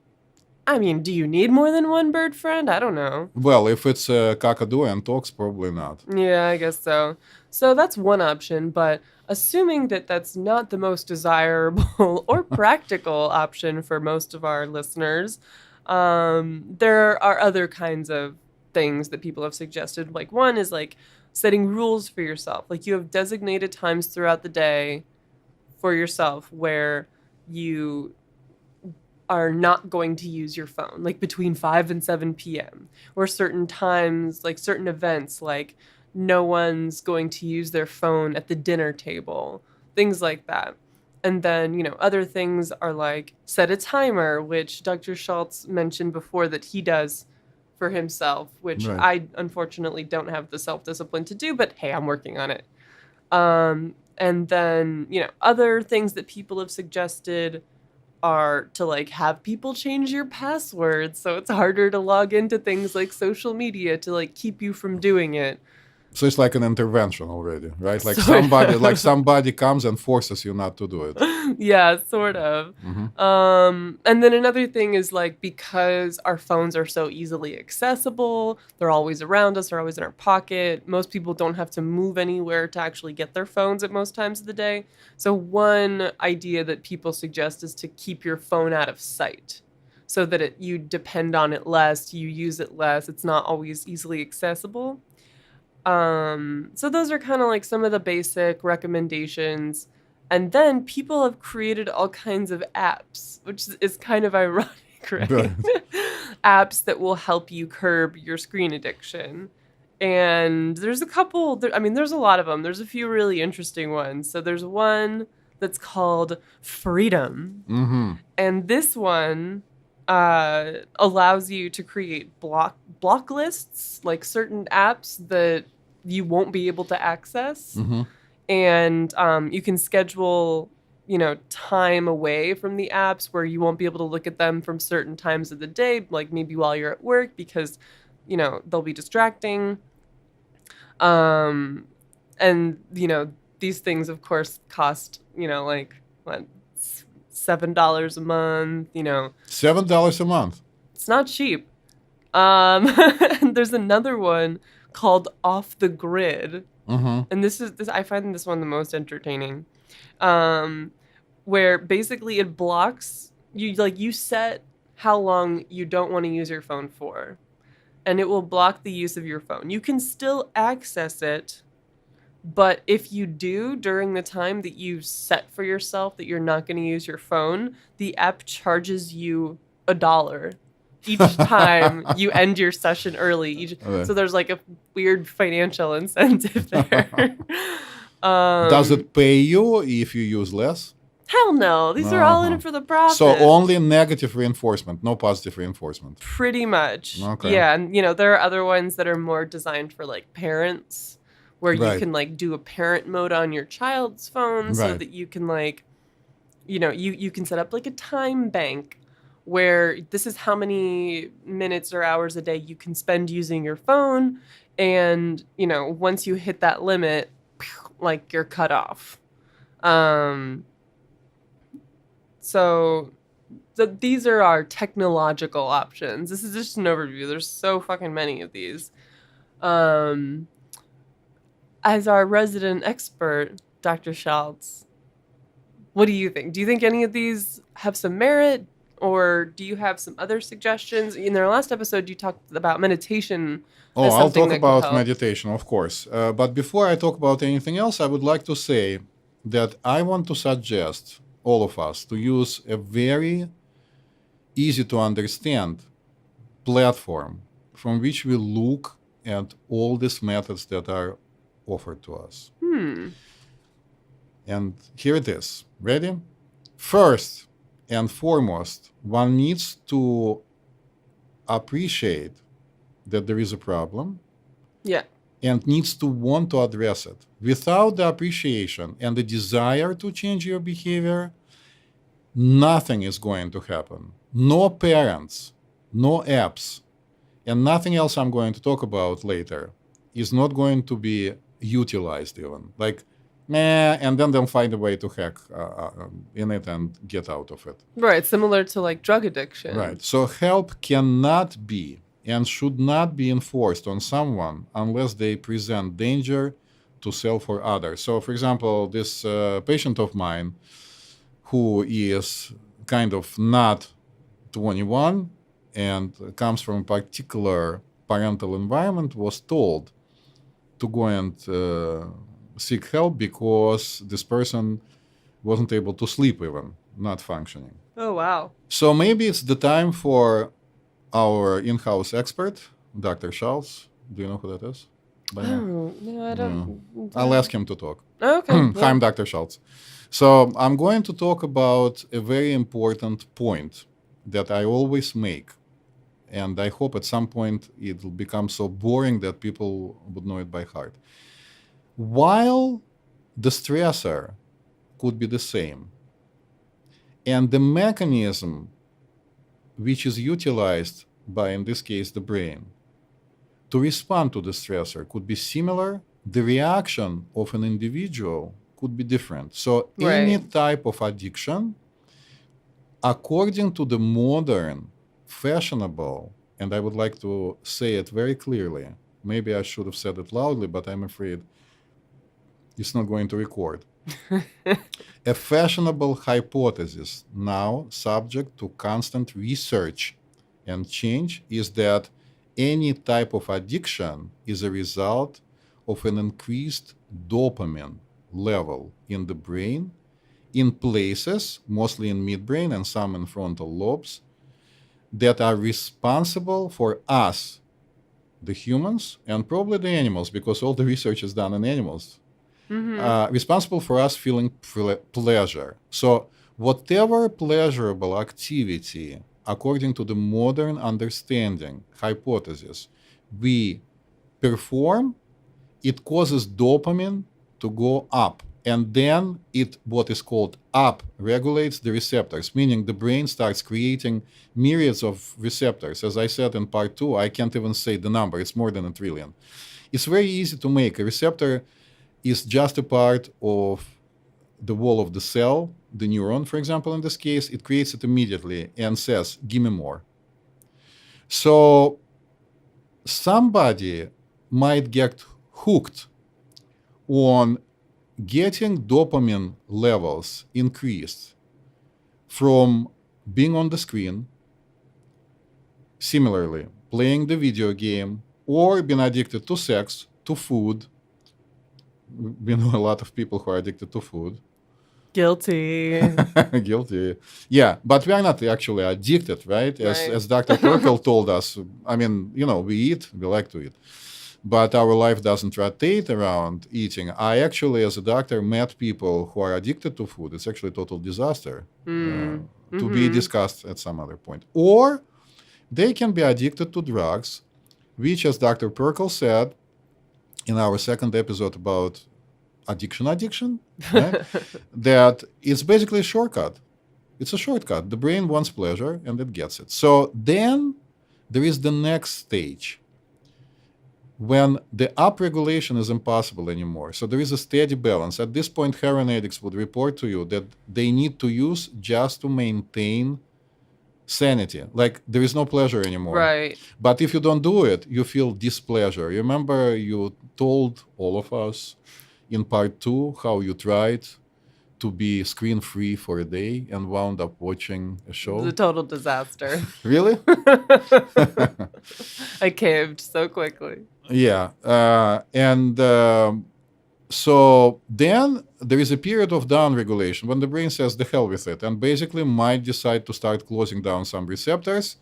I mean, do you need more than one bird friend? I don't know. Well, if it's a cockadoo and talks, probably not. Yeah, I guess so. So that's one option, but assuming that that's not the most desirable or practical option for most of our listeners, there are other kinds of things that people have suggested. Like, one is like setting rules for yourself. Like, you have designated times throughout the day for yourself where you are not going to use your phone, like between 5 and 7 p.m. or certain times, like certain events, like no one's going to use their phone at the dinner table, things like that. And then, you know, other things are like set a timer, which Dr. Schultz mentioned before that he does for himself, which Right. I unfortunately don't have the self-discipline to do, but hey, I'm working on it. And then, you know, other things that people have suggested are to like have people change your passwords so it's harder to log into things like social media to like keep you from doing it. So it's like an intervention already, right? Like Sort of. somebody comes and forces you not to do it. Yeah, sort of. And then another thing is like, because our phones are so easily accessible, they're always around us, they're always in our pocket. Most people don't have to move anywhere to actually get their phones at most times of the day. So one idea that people suggest is to keep your phone out of sight so that you depend on it less, you use it less, it's not always easily accessible. So those are kind of like some of the basic recommendations. And then people have created all kinds of apps, which is kind of ironic, right? Right. Apps that will help you curb your screen addiction. And there's a couple, there's a lot of them. There's a few really interesting ones. So there's one that's called Freedom. And this one allows you to create block lists, like certain apps that you won't be able to access. And you can schedule, you know, time away from the apps where you won't be able to look at them from certain times of the day, like maybe while you're at work, because, you know, they'll be distracting. And, you know, these things, of course, cost, you know, like, what, $7 a month, you know. $7 a month. It's not cheap. And there's another one called Off the Grid. And this I find this one the most entertaining. Where basically it blocks you set how long you don't want to use your phone for. And it will block the use of your phone. You can still access it, but if you do during the time that you set for yourself that you're not going to use your phone, the app charges you $1 each time you end your session early. So there's like a weird financial incentive there. Does it pay you if you use less? Hell no. These are all in it for the profit. So only negative reinforcement, no positive reinforcement. Pretty much. Okay. Yeah, and you know, there are other ones that are more designed for like parents, where you can like do a parent mode on your child's phone so that you can like, you know, you can set up like a time bank where this is how many minutes or hours a day you can spend using your phone. And, you know, once you hit that limit, like you're cut off. So these are our technological options. This is just an overview. There's so fucking many of these. as our resident expert, Dr. Schultz, what do you think? Do you think any of these have some merit, or do you have some other suggestions? In our last episode, you talked about meditation as I'll something talk that could about help. meditation, of course. But before I talk about anything else, I would like to say that I want to suggest all of us to use a very easy to understand platform from which we look at all these methods that are offered to us. And here it is. Ready? First and foremost, one needs to appreciate that there is a problem Yeah. and needs to want to address it. Without the appreciation and the desire to change your behavior, nothing is going to happen. No parents, no apps, and nothing else I'm going to talk about later is not going to be utilized even. Like, and then they'll find a way to hack in it and get out of it. Right. Similar to like drug addiction. Right. So help cannot be and should not be enforced on someone unless they present danger to self or others. So, for example, this patient of mine who is kind of not 21 and comes from a particular parental environment was told to go and seek help because this person wasn't able to sleep even, not functioning. Oh, wow. So maybe it's the time for our in-house expert, Dr. Schultz. Do you know who that is? By now? Oh, no, I don't. I'll ask him to talk. Okay. Hi, I'm Dr. Schultz. So I'm going to talk about a very important point that I always make. And I hope at some point it will become so boring that people would know it by heart. While the stressor could be the same, and the mechanism which is utilized by, in this case, the brain, to respond to the stressor could be similar, the reaction of an individual could be different. So any type of addiction, according to the modern, fashionable, and I would like to say it very clearly, maybe I should have said it loudly, but I'm afraid it's not going to record. A fashionable hypothesis now subject to constant research and change is that any type of addiction is a result of an increased dopamine level in the brain in places, mostly in midbrain and some in frontal lobes, that are responsible for us, the humans, and probably the animals, because all the research is done in animals, responsible for us feeling pleasure. So whatever pleasurable activity, according to the modern understanding, hypothesis, we perform, it causes dopamine to go up. And then it, what is called up, regulates the receptors, meaning the brain starts creating myriads of receptors. As I said in part 2, I can't even say the number. It's more than 1 trillion. It's very easy to make. A receptor is just a part of the wall of the cell, the neuron, for example, in this case. It creates it immediately and says, give me more. So somebody might get hooked on getting dopamine levels increased from being on the screen, similarly, playing the video game, or being addicted to sex, to food. We know a lot of people who are addicted to food. Guilty. Guilty. Yeah, but we are not actually addicted, right? As Dr. Perkel told us, I mean, we eat, we like to eat. But our life doesn't rotate around eating. I actually, as a doctor, met people who are addicted to food. It's actually a total disaster to be discussed at some other point. Or they can be addicted to drugs, which, as Dr. Perkel said in our second episode about addiction, right? that it's basically a shortcut. It's a shortcut. The brain wants pleasure and it gets it. So then there is the next stage, when the upregulation is impossible anymore. So there is a steady balance. At this point, heroin addicts would report to you that they need to use just to maintain sanity. Like, there is no pleasure anymore. Right. But if you don't do it, you feel displeasure. You remember you told all of us in part 2 how you tried to be screen-free for a day and wound up watching a It was show. a total disaster. Really? I caved so quickly. Yeah. So then there is a period of down-regulation when the brain says the hell with it and basically might decide to start closing down some receptors.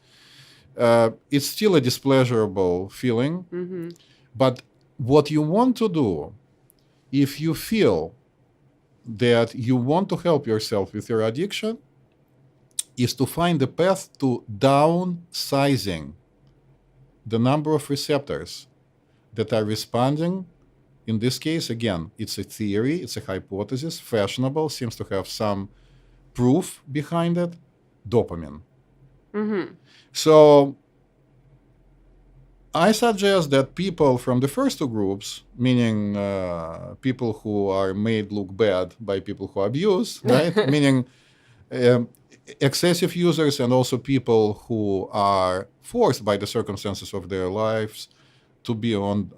It's still a displeasurable feeling, Mm-hmm. but what you want to do, if you feel that you want to help yourself with your addiction, is to find a path to downsizing the number of receptors that are responding. In this case, again, it's a theory, it's a hypothesis, fashionable, seems to have some proof behind it, dopamine. Mm-hmm. So I suggest that people from the first two groups, meaning people who are made look bad by people who abuse, right? Meaning excessive users and also people who are forced by the circumstances of their lives to be on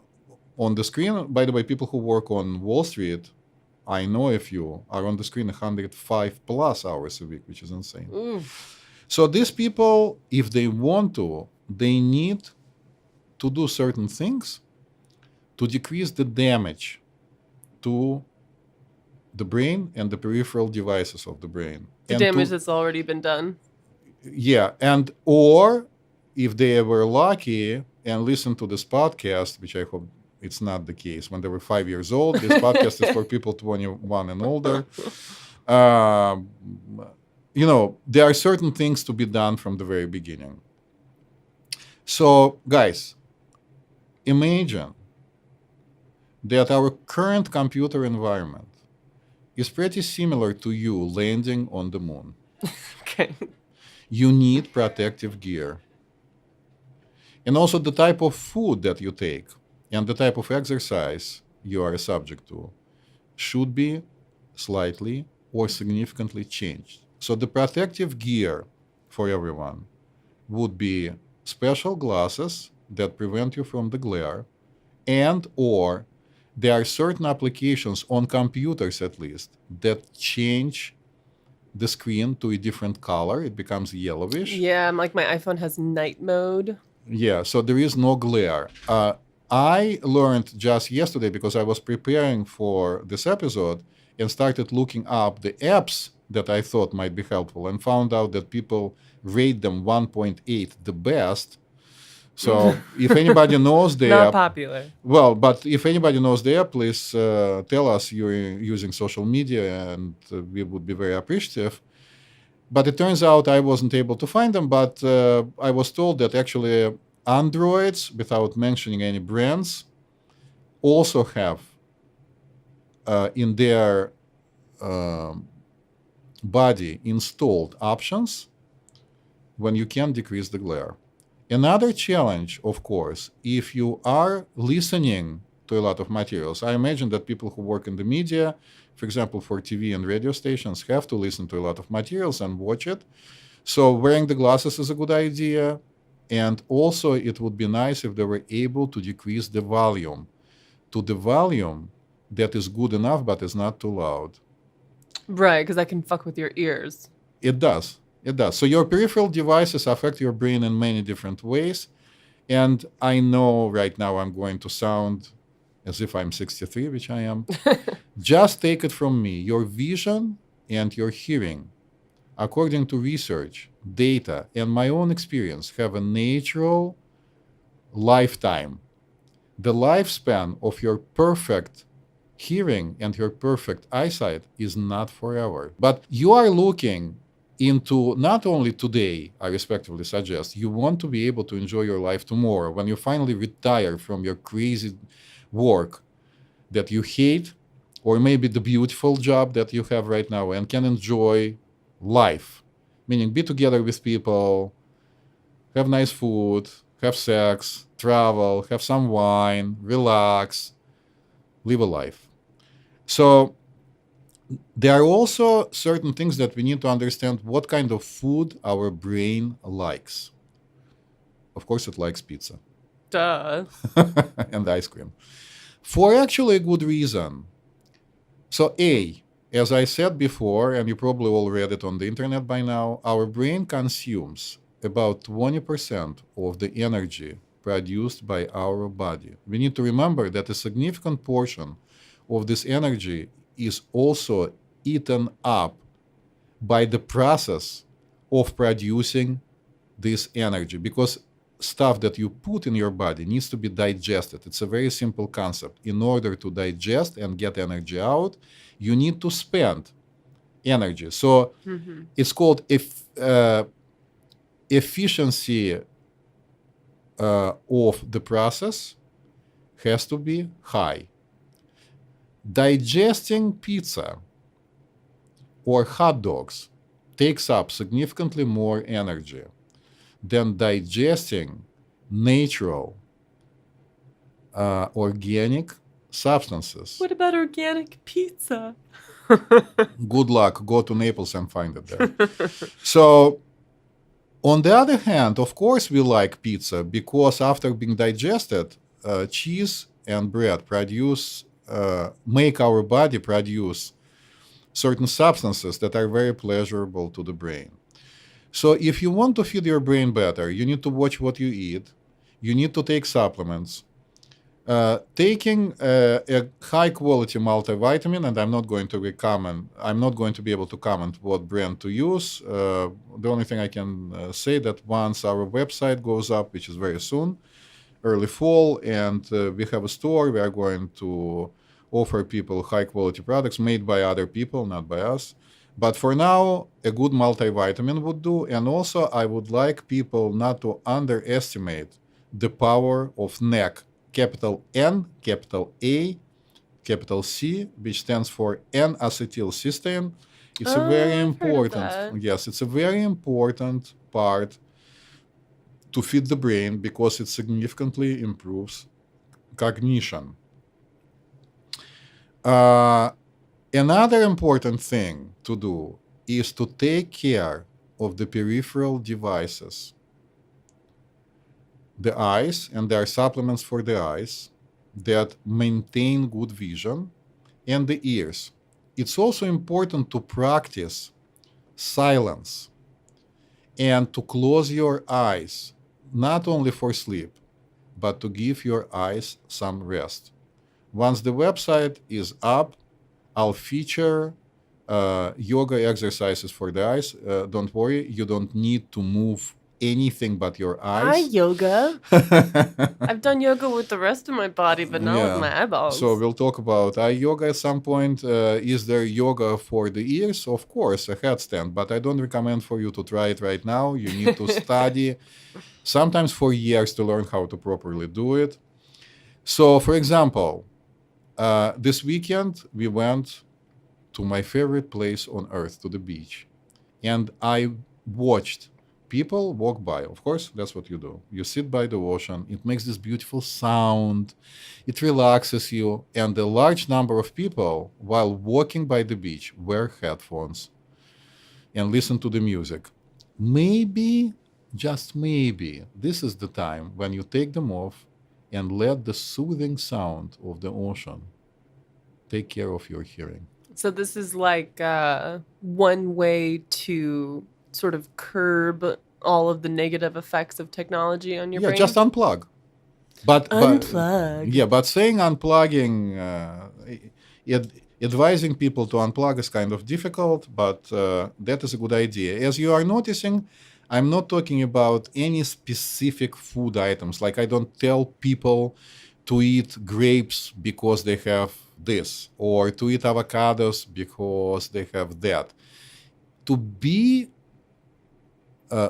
the screen. By the way, people who work on Wall Street, I know a few, are on the screen 105 plus hours a week, which is insane. Oof. So these people, if they want to, they need to do certain things to decrease the damage to the brain and the peripheral devices of the brain. The And damage to- that's already been done. Yeah, and or if they were lucky and listened to this podcast, which I hope it's not the case, when they were 5 years old, this podcast is for people 21 and older. There are certain things to be done from the very beginning. So, guys, imagine that our current computer environment is pretty similar to you landing on the moon. Okay. You need protective gear. And also the type of food that you take and the type of exercise you are subject to should be slightly or significantly changed. So the protective gear for everyone would be special glasses that prevent you from the glare, and or there are certain applications on computers at least that change the screen to a different color. It becomes yellowish. Yeah, like my iPhone has night mode. Yeah, so there is no glare. I learned just yesterday because I was preparing for this episode and started looking up the apps that I thought might be helpful and found out that people rate them 1.8 the best. So if anybody knows the Not app, popular. well, but if anybody knows the app, please tell us you're using social media and we would be very appreciative. But it turns out I wasn't able to find them, but I was told that actually Androids, without mentioning any brands, also have in their body installed options when you can decrease the glare. Another challenge, of course, if you are listening to a lot of materials, I imagine that people who work in the media, for example, for TV and radio stations, have to listen to a lot of materials and watch it. So wearing the glasses is a good idea. And also it would be nice if they were able to decrease the volume to the volume that is good enough but is not too loud. Right, because that can fuck with your ears. It does. It does. So your peripheral devices affect your brain in many different ways. And I know right now I'm going to sound as if I'm 63, which I am. Just take it from me. Your vision and your hearing, according to research, data, and my own experience, have a natural lifetime. The lifespan of your perfect hearing and your perfect eyesight is not forever. But you are looking into not only today, I respectively suggest, you want to be able to enjoy your life tomorrow when you finally retire from your crazy work that you hate, or maybe the beautiful job that you have right now, and can enjoy life, meaning be together with people, have nice food, have sex, travel, have some wine, relax, live a life. So there are also certain things that we need to understand what kind of food our brain likes. Of course, it likes pizza Duh. and ice cream. for actually a good reason. So as I said before, and you probably all read it on the internet by now, our brain consumes about 20% of the energy produced by our body. We need to remember that a significant portion of this energy is also eaten up by the process of producing this energy, because stuff that you put in your body needs to be digested. It's a very simple concept. In order to digest and get energy out, you need to spend energy. So it's called efficiency of the process has to be high. Digesting pizza or hot dogs takes up significantly more energy than digesting natural, organic substances. What about organic pizza? Good luck. Go to Naples and find it there. So, on the other hand, of course, we like pizza because after being digested, cheese and bread make our body produce certain substances that are very pleasurable to the brain. So if you want to feed your brain better, you need to watch what you eat. You need to take supplements. Taking a high-quality multivitamin, and I'm not going to be able to comment what brand to use. The only thing I can say that once our website goes up, which is very soon, early fall, and we have a store, we are going to offer people high-quality products made by other people, not by us. But for now, a good multivitamin would do. And also, I would like people not to underestimate the power of NAC, capital N, capital A, capital C, which stands for N-acetylcysteine. It's a very important, yes, it's a very important part to feed the brain because it significantly improves cognition. Another important thing to do is to take care of the peripheral devices. The eyes, and there are supplements for the eyes that maintain good vision, and the ears. It's also important to practice silence and to close your eyes, not only for sleep, but to give your eyes some rest. Once the website is up, I'll feature yoga exercises for the eyes. Don't worry, you don't need to move anything but your eyes. Eye yoga. I've done yoga with the rest of my body, but not with my eyeballs. So we'll talk about eye yoga at some point. Is there yoga for the ears? Of course, a headstand, but I don't recommend for you to try it right now. You need to study, sometimes for years, to learn how to properly do it. So, for example, this weekend, we went to my favorite place on earth, to the beach. And I watched people walk by. Of course, that's what you do. You sit by the ocean. It makes this beautiful sound. It relaxes you. And a large number of people, while walking by the beach, wear headphones and listen to the music. Maybe, just maybe, this is the time when you take them off and let the soothing sound of the ocean take care of your hearing. So this is like one way to sort of curb all of the negative effects of technology on your brain? Yeah, just unplug. But Unplug. But saying unplugging, advising people to unplug is kind of difficult, but that is a good idea. As you are noticing, I'm not talking about any specific food items. Like, I don't tell people to eat grapes because they have this, or to eat avocados because they have that. To be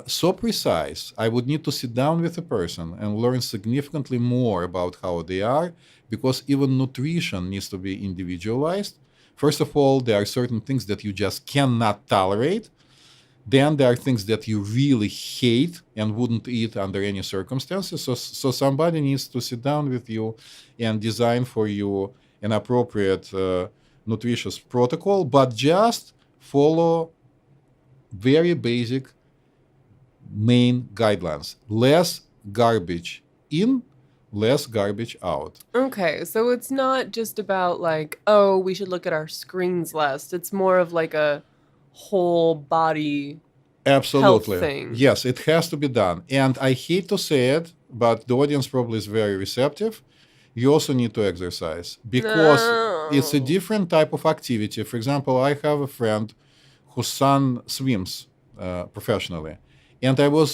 so precise, I would need to sit down with a person and learn significantly more about how they are, because even nutrition needs to be individualized. First of all, there are certain things that you just cannot tolerate. Then there are things that you really hate and wouldn't eat under any circumstances. So somebody needs to sit down with you and design for you an appropriate nutritious protocol, but just follow very basic main guidelines. Less garbage in, less garbage out. Okay, so it's not just about like, oh, we should look at our screens less. It's more of like a whole body health Absolutely. thing. Yes, it has to be done. And I hate to say it, but the audience probably is very receptive. You also need to exercise because it's a No. different type of activity. For example, I have a friend whose son swims professionally. And I was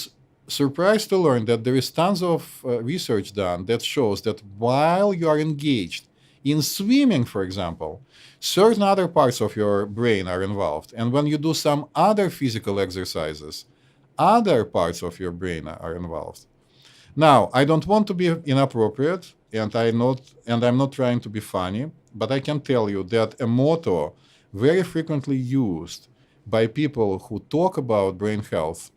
surprised to learn that there is tons of research done that shows that while you are engaged in swimming, for example, certain other parts of your brain are involved. And when you do some other physical exercises, other parts of your brain are involved. Now, I don't want to be inappropriate, and I'm not trying to be funny, but I can tell you that a motto very frequently used by people who talk about brain health,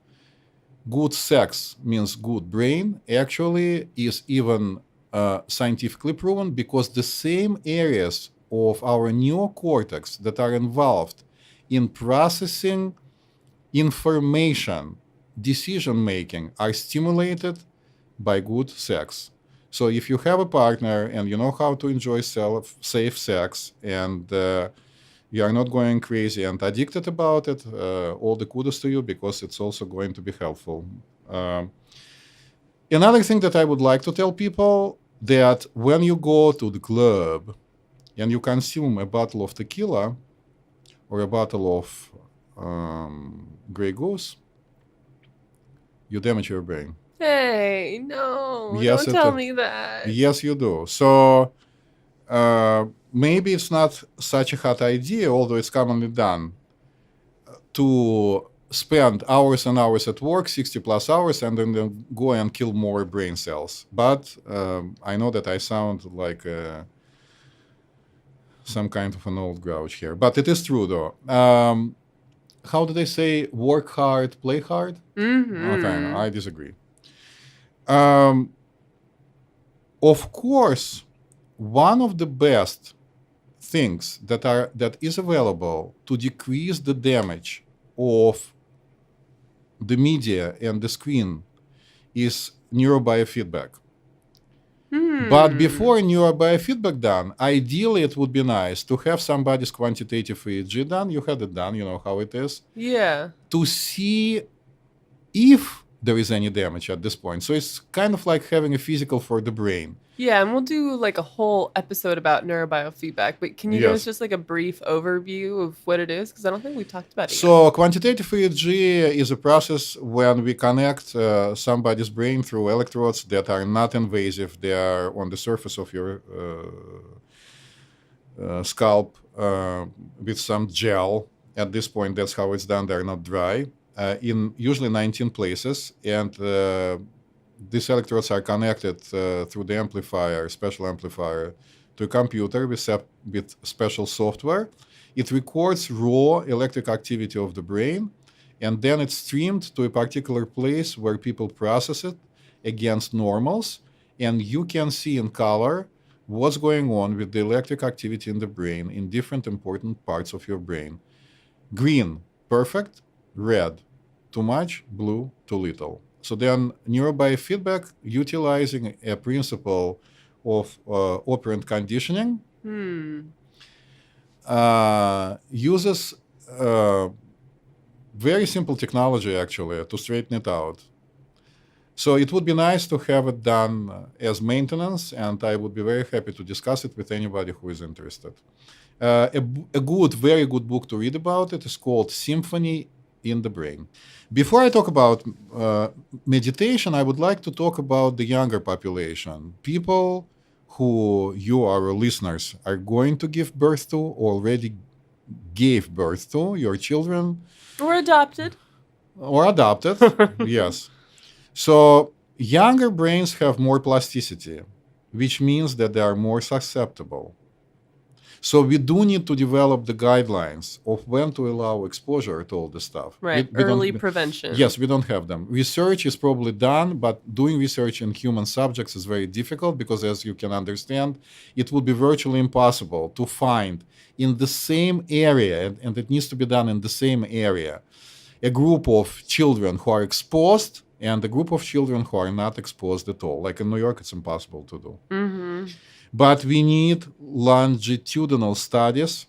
good sex means good brain, actually is even scientifically proven, because the same areas of our neocortex that are involved in processing information, decision making, are stimulated by good sex. So if you have a partner and you know how to enjoy safe sex, and you are not going crazy and addicted about it, all the kudos to you, because it's also going to be helpful. Another thing that I would like to tell people, that when you go to the club and you consume a bottle of tequila or a bottle of Grey Goose, you damage your brain. Hey, no, Yes, don't tell me that. Yes, you do. So maybe it's not such a hot idea, although it's commonly done, to spend hours and hours at work, 60 plus hours, and then go and kill more brain cells. But I know that I sound like some kind of an old grouch here. But it is true, though. How do they say, work hard, play hard? Mm-hmm. Okay, I disagree. Of course, one of the best things that is available to decrease the damage of the media and the screen is Neuro Biofeedback. But before Neuro Biofeedback done, ideally it would be nice to have somebody's quantitative EEG done. You had it done, you know how it is. Yeah. To see if there is any damage at this point. So it's kind of like having a physical for the brain. Yeah, and we'll do like a whole episode about neurobiofeedback, but can you give us just like a brief overview of what it is? Because I don't think we've talked about it So quantitative EEG is a process when we connect somebody's brain through electrodes that are not invasive. They are on the surface of your scalp with some gel. At this point, that's how it's done. They're not dry. In usually 19 places, and these electrodes are connected through the amplifier, special amplifier, to a computer with special software. It records raw electric activity of the brain, and then it's streamed to a particular place where people process it against normals, and you can see in color what's going on with the electric activity in the brain in different important parts of your brain. Green, perfect. Red, too much. Blue, too little. So then neurobiofeedback, utilizing a principle of operant conditioning, uses very simple technology, actually, to straighten it out. So it would be nice to have it done as maintenance, and I would be very happy to discuss it with anybody who is interested. A very good book to read about it is called Symphony in the Brain. Before I talk about meditation, I would like to talk about the younger population. People who you, our listeners, are going to give birth to, already gave birth to, your children. Or adopted. Yes. So younger brains have more plasticity, which means that they are more susceptible. So we do need to develop the guidelines of when to allow exposure to all this stuff. Right, early prevention. Yes, we don't have them. Research is probably done, but doing research in human subjects is very difficult because, as you can understand, it would be virtually impossible to find in the same area, and it needs to be done in the same area, a group of children who are exposed and a group of children who are not exposed at all. Like in New York, it's impossible to do. Mm-hmm. But we need longitudinal studies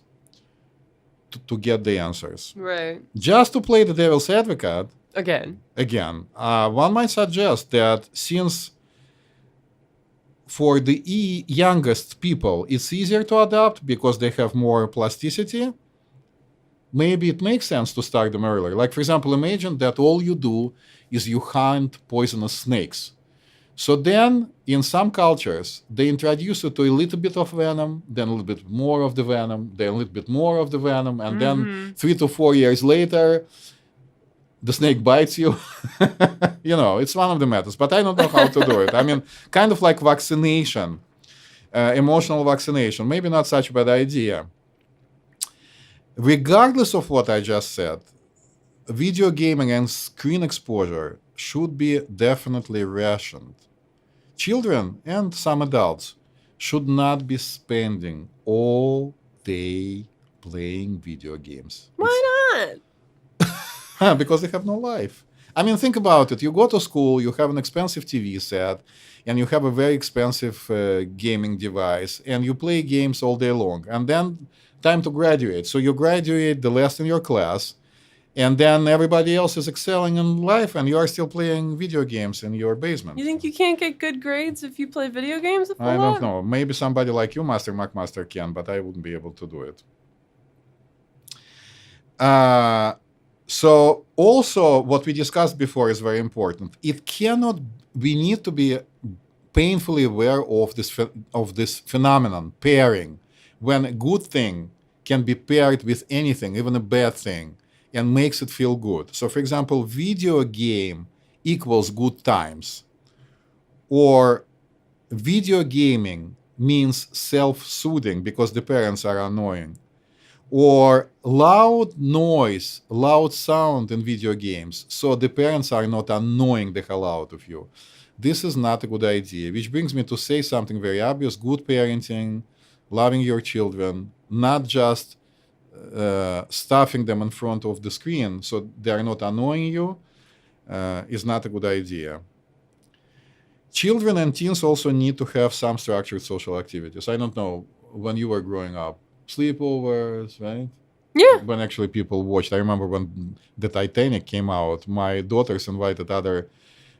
to get the answers. Right. Just to play the devil's advocate, Again. one might suggest that since for the youngest people, it's easier to adapt because they have more plasticity, maybe it makes sense to start them earlier. Like, for example, imagine that all you do is you hunt poisonous snakes. So then, in some cultures, they introduce you to a little bit of venom, then a little bit more of the venom, then a little bit more of the venom, and then 3 to 4 years later, the snake bites you. It's one of the methods, but I don't know how to do it. I mean, kind of like vaccination, emotional vaccination, maybe not such a bad idea. Regardless of what I just said, video gaming and screen exposure should be definitely rationed. Children and some adults should not be spending all day playing video games. Why not? Because they have no life. I mean, think about it. You go to school, you have an expensive TV set, and you have a very expensive gaming device, and you play games all day long. And then time to graduate. So you graduate the last in your class, and then everybody else is excelling in life, and you are still playing video games in your basement. You think you can't get good grades if you play video games? I don't know. Maybe somebody like you, Master McMaster, can, but I wouldn't be able to do it. So also what we discussed before is very important. We need to be painfully aware of this phenomenon, pairing, when a good thing can be paired with anything, even a bad thing, and makes it feel good. So for example, video game equals good times, or video gaming means self-soothing because the parents are annoying, or loud noise, loud sound in video games, so the parents are not annoying the hell out of you. This is not a good idea, which brings me to say something very obvious. Good parenting, loving your children, not just stuffing them in front of the screen so they are not annoying you, is not a good idea. Children and teens also need to have some structured social activities. I don't know, when you were growing up, sleepovers, right? Yeah. When actually people watched. I remember when the Titanic came out, my daughters invited other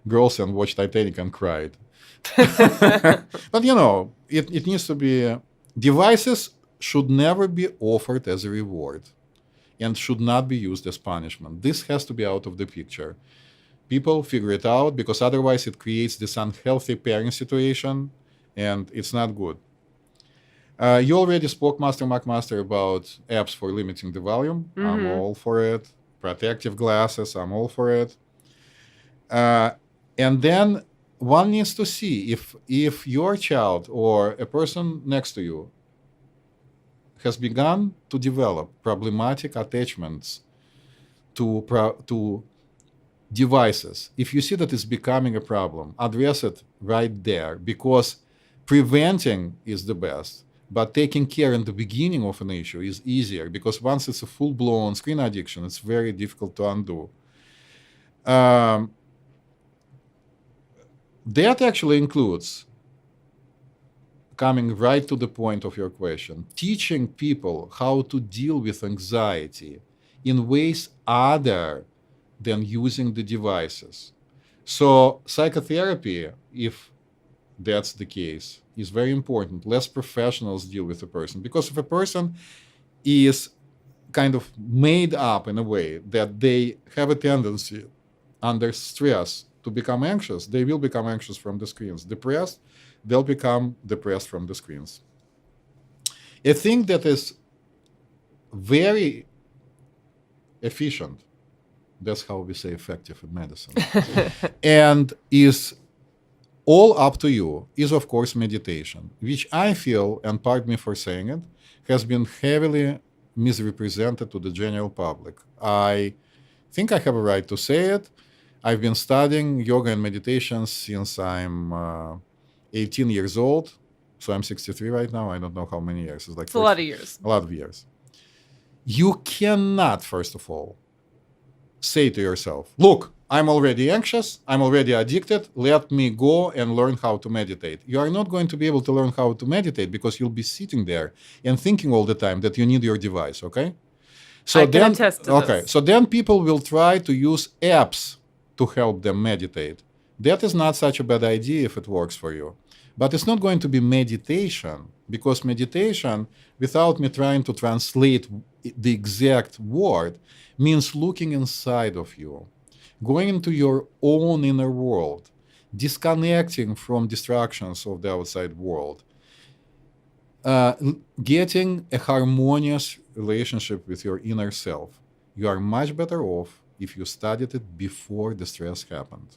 girls and watched Titanic and cried. But it needs to be... Devices should never be offered as a reward and should not be used as punishment. This has to be out of the picture. People figure it out, because otherwise it creates this unhealthy pairing situation, and it's not good. You already spoke, Master McMaster, about apps for limiting the volume. I'm all for it. Protective glasses, I'm all for it. And then one needs to see if your child or a person next to you has begun to develop problematic attachments to devices. If you see that it's becoming a problem, address it right there, because preventing is the best. But taking care in the beginning of an issue is easier, because once it's a full-blown screen addiction, it's very difficult to undo. That actually includes, coming right to the point of your question, teaching people how to deal with anxiety in ways other than using the devices. So psychotherapy, if that's the case, is very important. Less professionals deal with a person, because if a person is kind of made up in a way that they have a tendency under stress to become anxious, they will become anxious from the screens. Depressed, they'll become depressed from the screens. A thing that is very efficient, that's how we say effective in medicine, and is all up to you, is of course meditation, which I feel, and pardon me for saying it, has been heavily misrepresented to the general public. I think I have a right to say it. I've been studying yoga and meditation since I'm 18 years old. So I'm 63 right now. I don't know how many years. It's a lot of years. A lot of years. You cannot, first of all, say to yourself, look, I'm already anxious, I'm already addicted, let me go and learn how to meditate. You are not going to be able to learn how to meditate because you'll be sitting there and thinking all the time that you need your device, okay? So I can attest to this. So then people will try to use apps to help them meditate. That is not such a bad idea if it works for you. But it's not going to be meditation, because meditation, without me trying to translate the exact word, means looking inside of you, going into your own inner world, disconnecting from distractions of the outside world, getting a harmonious relationship with your inner self. You are much better off if you studied it before the stress happened.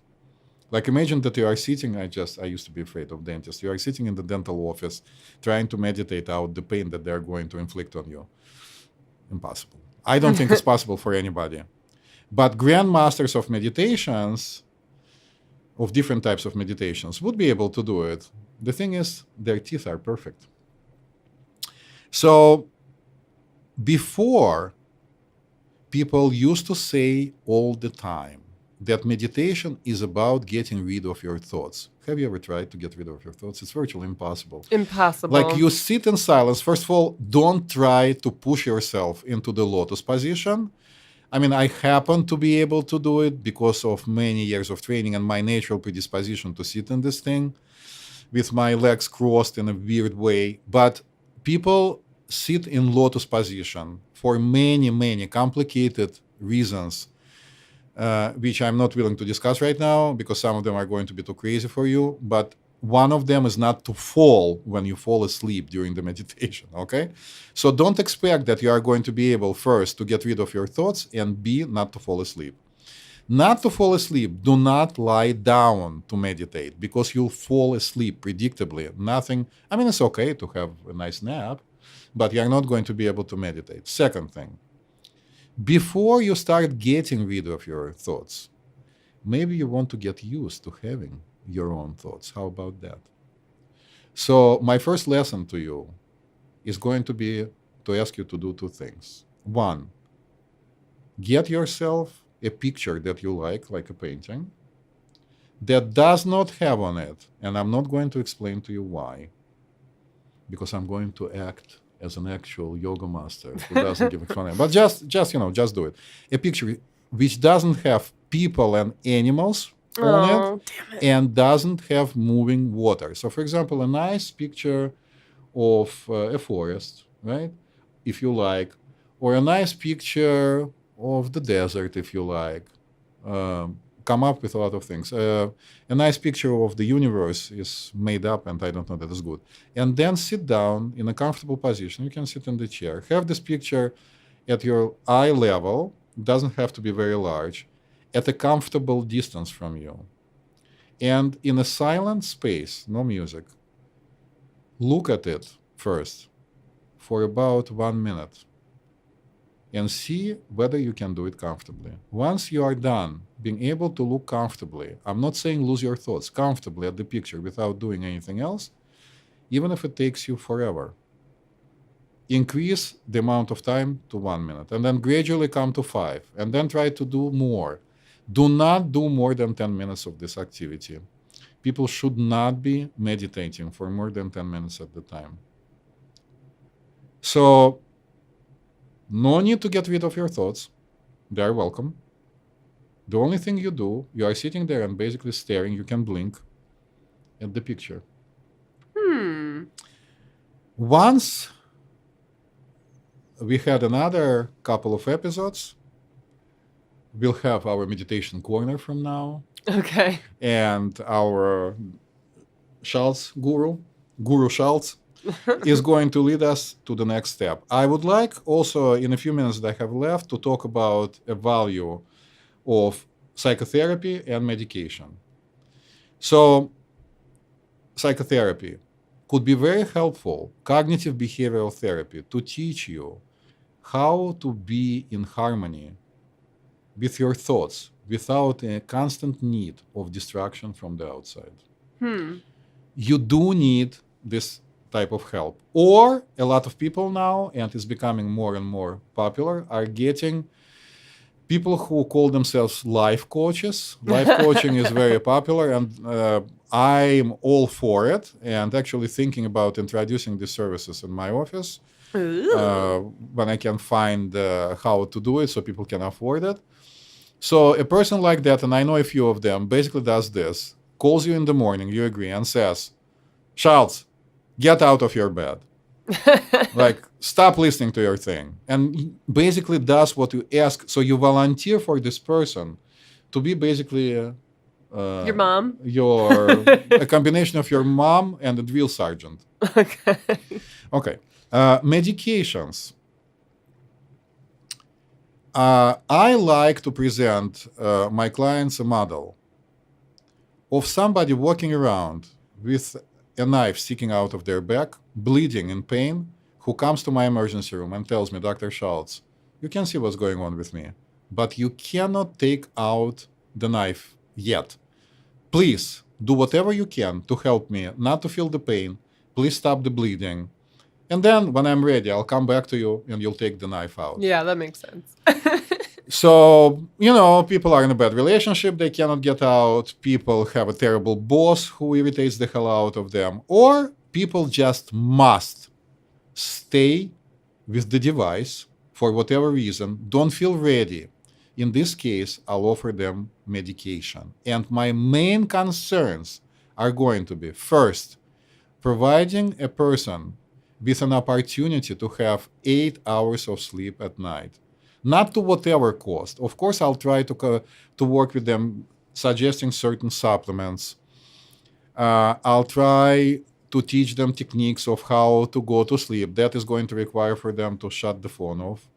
Like, imagine that you are sitting, I used to be afraid of dentists. You are sitting in the dental office trying to meditate out the pain that they're going to inflict on you. Impossible. I don't think it's possible for anybody. But grandmasters of meditations, of different types of meditations, would be able to do it. The thing is, their teeth are perfect. So before, people used to say all the time that meditation is about getting rid of your thoughts. Have you ever tried to get rid of your thoughts? It's virtually impossible. Impossible. Like, you sit in silence. First of all, don't try to push yourself into the lotus position. I mean, I happen to be able to do it because of many years of training and my natural predisposition to sit in this thing with my legs crossed in a weird way. But people sit in lotus position for many, many complicated reasons, which I'm not willing to discuss right now because some of them are going to be too crazy for you. But one of them is not to fall when you fall asleep during the meditation, okay? So don't expect that you are going to be able, first, to get rid of your thoughts, and B, not to fall asleep. Not to fall asleep, do not lie down to meditate, because you'll fall asleep predictably. Nothing, I mean, it's okay to have a nice nap, but you're not going to be able to meditate. Second thing, before you start getting rid of your thoughts, maybe you want to get used to having your own thoughts. How about that? So my first lesson to you is going to be to ask you to do two things. One, get yourself a picture that you like a painting, that does not have on it, and I'm not going to explain to you why, because I'm going to act as an actual yoga master who doesn't give explanation. But just do it. A picture which doesn't have people and animals on it, damn it, and doesn't have moving water. So, for example, a nice picture of a forest, right, if you like, or a nice picture of the desert, if you like. Come up with a lot of things. A nice picture of the universe is made up, and I don't know, that is good. And then sit down in a comfortable position. You can sit in the chair. Have this picture at your eye level. Doesn't have to be very large, at a comfortable distance from you. And in a silent space, no music, look at it first for about 1 minute and see whether you can do it comfortably. Once you are done being able to look comfortably, I'm not saying lose your thoughts, comfortably at the picture without doing anything else, even if it takes you forever, increase the amount of time to 1 minute, and then gradually come to 5, and then try to do more. Do not do more than 10 minutes of this activity. People should not be meditating for more than 10 minutes at the time. So, no need to get rid of your thoughts. They are welcome. The only thing you do, you are sitting there and basically staring, you can blink at the picture. Once we had another couple of episodes, we'll have our meditation corner from now. Okay. And our Schultz Guru Schultz, is going to lead us to the next step. I would like also, in a few minutes that I have left, to talk about a value of psychotherapy and medication. So, psychotherapy could be very helpful, cognitive behavioral therapy, to teach you how to be in harmony with your thoughts without a constant need of distraction from the outside. You do need this type of help. Or a lot of people now, and it's becoming more and more popular, are getting people who call themselves life coaches. Life coaching is very popular, and I'm all for it, and actually thinking about introducing these services in my office when I can find how to do it so people can afford it. So a person like that, and I know a few of them, basically does this, calls you in the morning, you agree, and says, Charles, get out of your bed. Like, stop listening to your thing. And basically does what you ask. So you volunteer for this person to be basically Your mom? a combination of your mom and a drill sergeant. Okay. Okay. Medications. I like to present my clients a model of somebody walking around with a knife sticking out of their back, bleeding in pain, who comes to my emergency room and tells me, Dr. Schultz, you can see what's going on with me, but you cannot take out the knife yet. Please do whatever you can to help me not to feel the pain. Please stop the bleeding. And then when I'm ready, I'll come back to you and you'll take the knife out. Yeah, that makes sense. So, people are in a bad relationship. They cannot get out. People have a terrible boss who irritates the hell out of them. Or people just must stay with the device for whatever reason, don't feel ready. In this case, I'll offer them medication. And my main concerns are going to be, first, providing a person with an opportunity to have 8 hours of sleep at night. Not to whatever cost. Of course, I'll try to work with them, suggesting certain supplements. I'll try to teach them techniques of how to go to sleep. That is going to require for them to shut the phone off.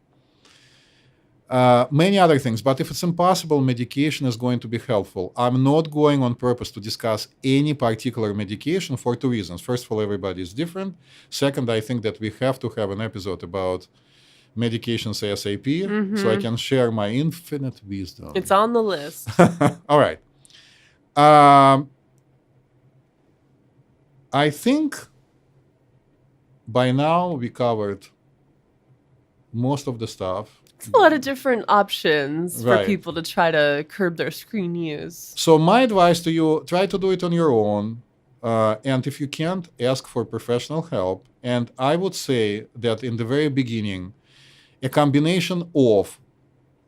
Many other things. But if it's impossible, medication is going to be helpful. I'm not going on purpose to discuss any particular medication for 2 reasons. First of all, everybody is different. Second, I think that we have to have an episode about medications ASAP, so I can share my infinite wisdom. It's on the list. All right. I think by now we covered most of the stuff. It's a lot of different options for Right. people to try to curb their screen use. So my advice to you, try to do it on your own. And if you can't, ask for professional help. And I would say that in the very beginning, a combination of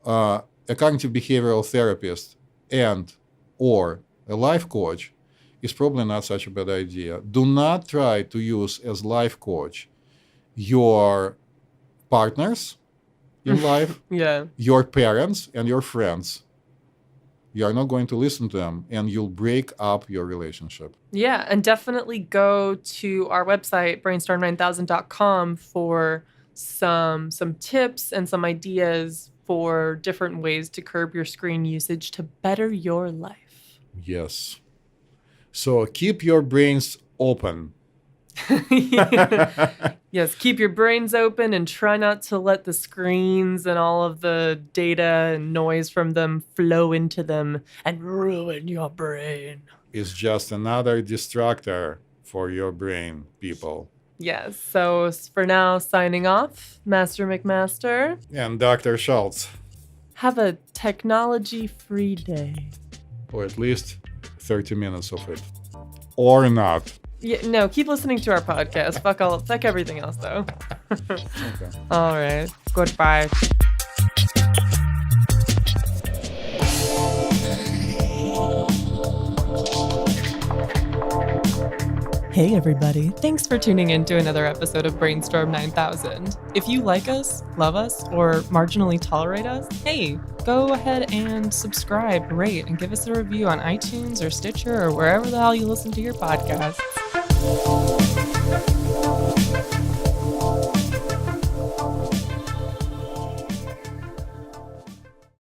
a cognitive behavioral therapist and or a life coach is probably not such a bad idea. Do not try to use as life coach your partners in life, Yeah. your parents, and your friends. You are not going to listen to them, and you'll break up your relationship. Yeah, and definitely go to our website, brainstorm9000.com, for some tips and some ideas for different ways to curb your screen usage to better your life. Yes. So keep your brains open. Yes, keep your brains open and try not to let the screens and all of the data and noise from them flow into them and ruin your brain. It's just another distractor for your brain, people. Yes, so for now, signing off, Master McMaster. And Dr. Schultz, Have a technology-free day. or at least 30 minutes of it. Or not. Yeah, no, keep listening to our podcast. Fuck everything else, though. Okay. All right. Goodbye. Hey, everybody. Thanks for tuning in to another episode of Brainstorm 9000. If you like us, love us, or marginally tolerate us, hey, go ahead and subscribe, rate, and give us a review on iTunes or Stitcher or wherever the hell you listen to your podcasts.